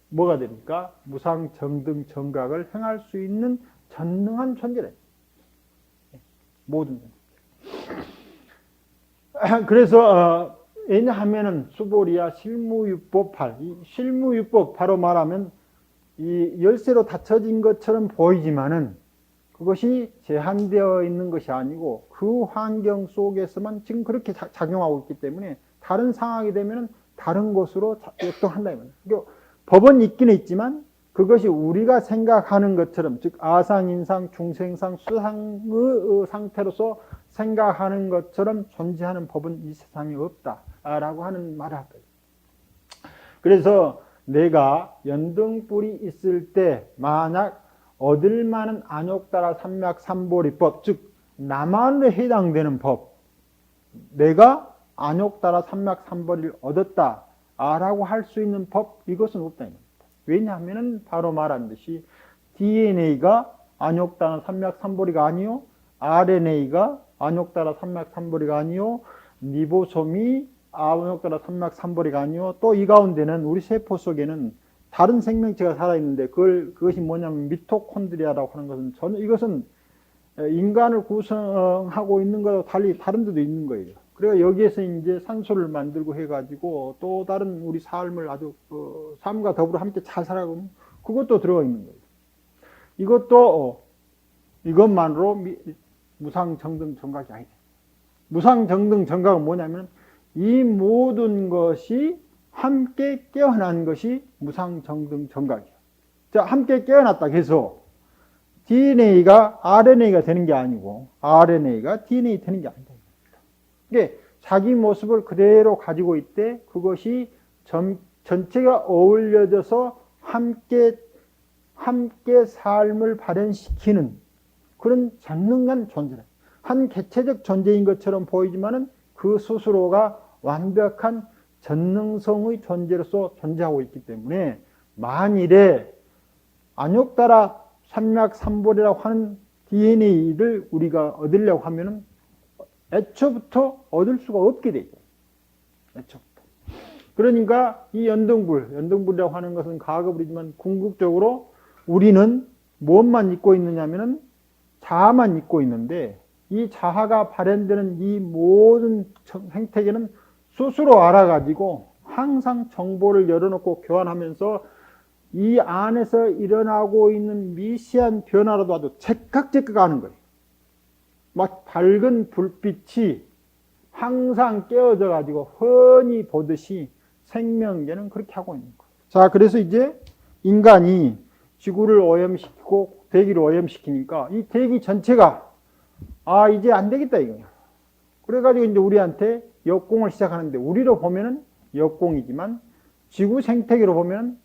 뭐가 됩니까? 무상, 정등, 정각을 행할 수 있는 전능한 존재래. 모든 그래서 왜냐하면은 수보리야 실무유법8 이 실무유법 바로 말하면 이 열쇠로 닫혀진 것처럼 보이지만은 그것이 제한되어 있는 것이 아니고 그 환경 속에서만 지금 그렇게 작용하고 있기 때문에 다른 상황이 되면은 다른 곳으로 역동한다. 그러니까 법은 있기는 있지만 그것이 우리가 생각하는 것처럼 즉 아상인상 중생상 수상의 상태로서 생각하는 것처럼 존재하는 법은 이 세상에 없다라고 하는 말을 합니다. 그래서 내가 연등불이 있을 때 만약 얻을 만한 안욕따라 삼맥삼보리법 즉 나만에 해당되는 법 내가 안욕따라 삼맥삼보리를 얻었다라고 할 수 있는 법 이것은 없다. 왜냐하면 바로 말한 듯이 DNA가 안욕따라 삼맥삼보리가 아니요 RNA가 안욕따라 삼맥삼보리가 아니요, 리보솜이 안욕따라 삼맥삼보리가 아니요, 또 이 가운데는 우리 세포 속에는 다른 생명체가 살아있는데 그것이 뭐냐면 미토콘드리아라고 하는 것은 전혀 이것은 인간을 구성하고 있는 것과 달리 다른 데도 있는 거예요. 그래서 여기에서 이제 산소를 만들고 해가지고 또 다른 우리 삶을 아주 삶과 더불어 함께 잘 살아가면 그것도 들어가 있는 거예요. 이것도 이것만으로 무상정등 정각이 아니다. 무상정등 정각은 뭐냐면 이 모든 것이 함께 깨어난 것이 무상정등 정각이에요. 자, 함께 깨어났다 해서 DNA가 RNA가 되는 게 아니고 RNA가 DNA 되는 게 아니다. 이게 자기 모습을 그대로 가지고 있대. 그것이 전체가 어울려져서 함께 삶을 발현시키는 그런 전능한 존재다. 한 개체적 존재인 것처럼 보이지만은 그 스스로가 완벽한 전능성의 존재로서 존재하고 있기 때문에 만일에 안욕따라 삼맥삼보리라고 하는 DNA를 우리가 얻으려고 하면은 애초부터 얻을 수가 없게 되죠. 애초부터. 그러니까 이 연등불이라고 하는 것은 과거불이지만 궁극적으로 우리는 무엇만 잊고 있느냐면은 자아만 잊고 있는데 이 자아가 발현되는 이 모든 생태계는 스스로 알아가지고 항상 정보를 열어놓고 교환하면서 이 안에서 일어나고 있는 미세한 변화라도 아주 제깍제깍 하는 거예요. 막 밝은 불빛이 항상 깨어져 가지고 훤히 보듯이 생명계는 그렇게 하고 있는 거예요. 자, 그래서 이제 인간이 지구를 오염시키고 대기를 오염시키니까 이 대기 전체가 이제 안 되겠다 이거야. 그래가지고 이제 우리한테 역공을 시작하는데 우리로 보면은 역공이지만 지구 생태계로 보면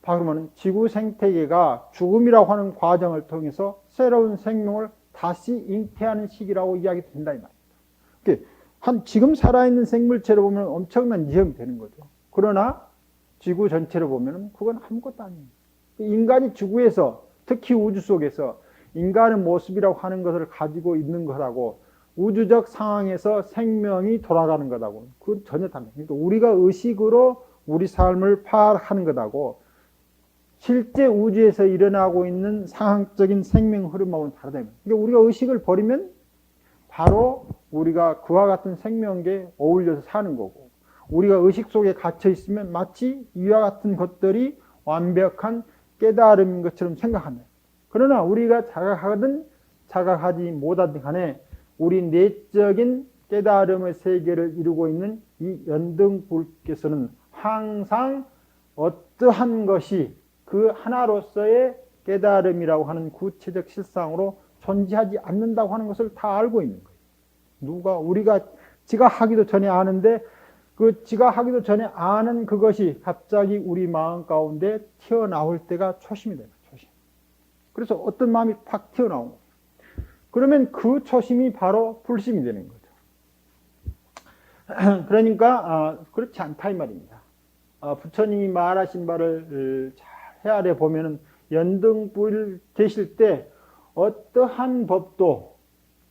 그러면 지구 생태계가 죽음이라고 하는 과정을 통해서 새로운 생명을 다시 잉태하는 시기라고 이야기 된다 이 말입니다. 지금 살아있는 생물체로 보면 엄청난 위험이 되는 거죠. 그러나 지구 전체로 보면 그건 아무것도 아니에요. 인간이 지구에서 특히 우주 속에서 인간의 모습이라고 하는 것을 가지고 있는 것하고 우주적 상황에서 생명이 돌아가는 것하고 그건 전혀 다릅니다. 그러니까 우리가 의식으로 우리 삶을 파악하는 것하고 실제 우주에서 일어나고 있는 상황적인 생명 흐름하고는 다르다. 그러니까 우리가 의식을 버리면 바로 우리가 그와 같은 생명계에 어울려서 사는 거고 우리가 의식 속에 갇혀 있으면 마치 이와 같은 것들이 완벽한 깨달음인 것처럼 생각한다. 그러나 우리가 자각하든 자각하지 못하든 간에 우리 내적인 깨달음의 세계를 이루고 있는 이 연등불께서는 항상 어떠한 것이 그 하나로서의 깨달음이라고 하는 구체적 실상으로 존재하지 않는다고 하는 것을 다 알고 있는 거예요. 우리가 지각하기도 전에 아는데 그 지각하기도 전에 아는 그것이 갑자기 우리 마음 가운데 튀어나올 때가 초심이 돼요. 초심. 그래서 어떤 마음이 팍 튀어나오는 거예요. 그러면 그 초심이 바로 불심이 되는 거죠. 그러니까 그렇지 않다 이 말입니다. 부처님이 말하신 바를 잘 헤아려 보면은 연등불 계실 때 어떠한 법도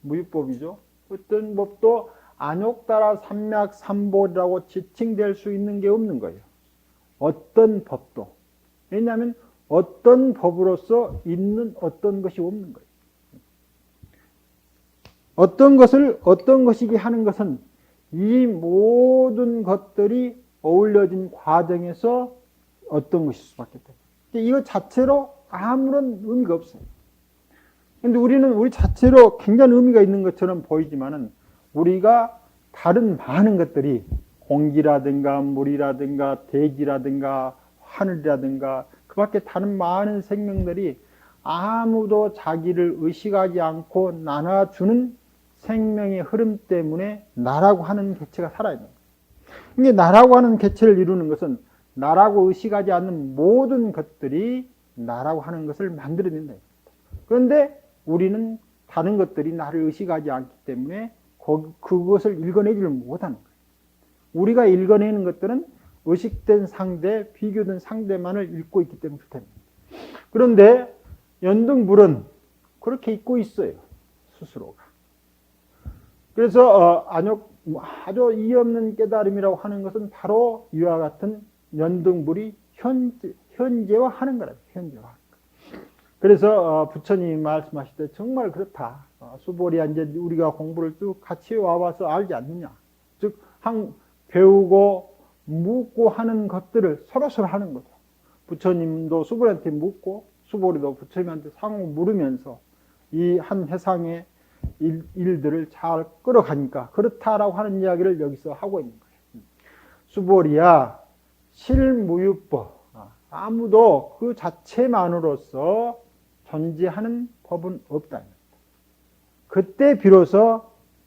무유법이죠. 어떤 법도 안욕따라 삼맥삼보리라고 지칭될 수 있는 게 없는 거예요. 어떤 법도. 왜냐하면 어떤 법으로서 있는 어떤 것이 없는 거예요. 어떤 것을 어떤 것이게 하는 것은 이 모든 것들이 어울려진 과정에서 어떤 것일 수밖에 없다. 이거 자체로 아무런 의미가 없어요. 그런데 우리는 우리 자체로 굉장히 의미가 있는 것처럼 보이지만은 우리가 다른 많은 것들이 공기라든가 물이라든가 대기라든가 하늘이라든가 그 밖에 다른 많은 생명들이 아무도 자기를 의식하지 않고 나눠주는 생명의 흐름 때문에 나라고 하는 개체가 살아있는 거예요. 이게 나라고 하는 개체를 이루는 것은 나라고 의식하지 않는 모든 것들이 나라고 하는 것을 만들어낸다. 그런데 우리는 다른 것들이 나를 의식하지 않기 때문에 그것을 읽어내지를 못하는 거예요. 우리가 읽어내는 것들은 의식된 상대, 비교된 상대만을 읽고 있기 때문에 그렇답니다. 그런데 연등불은 그렇게 읽고 있어요. 스스로가. 그래서 아주 이의 없는 깨달음이라고 하는 것은 바로 이와 같은 연등불이 현재화하는 거라. 현재화. 그래서 부처님이 말씀하실 때 정말 그렇다. 수보리야, 이제 우리가 공부를 쭉 같이 와봐서 알지 않느냐. 즉 배우고 묻고 하는 것들을 서로서로 하는 거죠. 부처님도 수보리한테 묻고 수보리도 부처님한테 상호 물으면서 이 한 해상의 일들을 잘 끌어가니까 그렇다라고 하는 이야기를 여기서 하고 있는 거예요. 수보리야, 실무유법. 아무도 그 자체만으로서 존재하는 법은 없다. 그때 비로소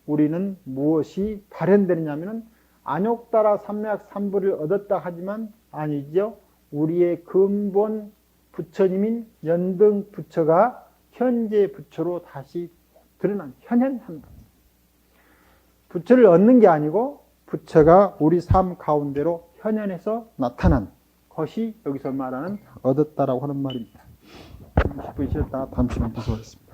우리는 무엇이 발현되느냐면 안욕따라 삼맥삼부를 얻었다 하지만 아니죠. 우리의 근본 부처님인 연등 부처가 현재 부처로 다시 드러난 현현한 겁니다. 부처를 얻는 게 아니고 부처가 우리 삶 가운데로 현현해서 나타난 것이 여기서 말하는 얻었다라고 하는 말입니다. 10분 쉬었다가 다음 시간에 계속 하겠습니다.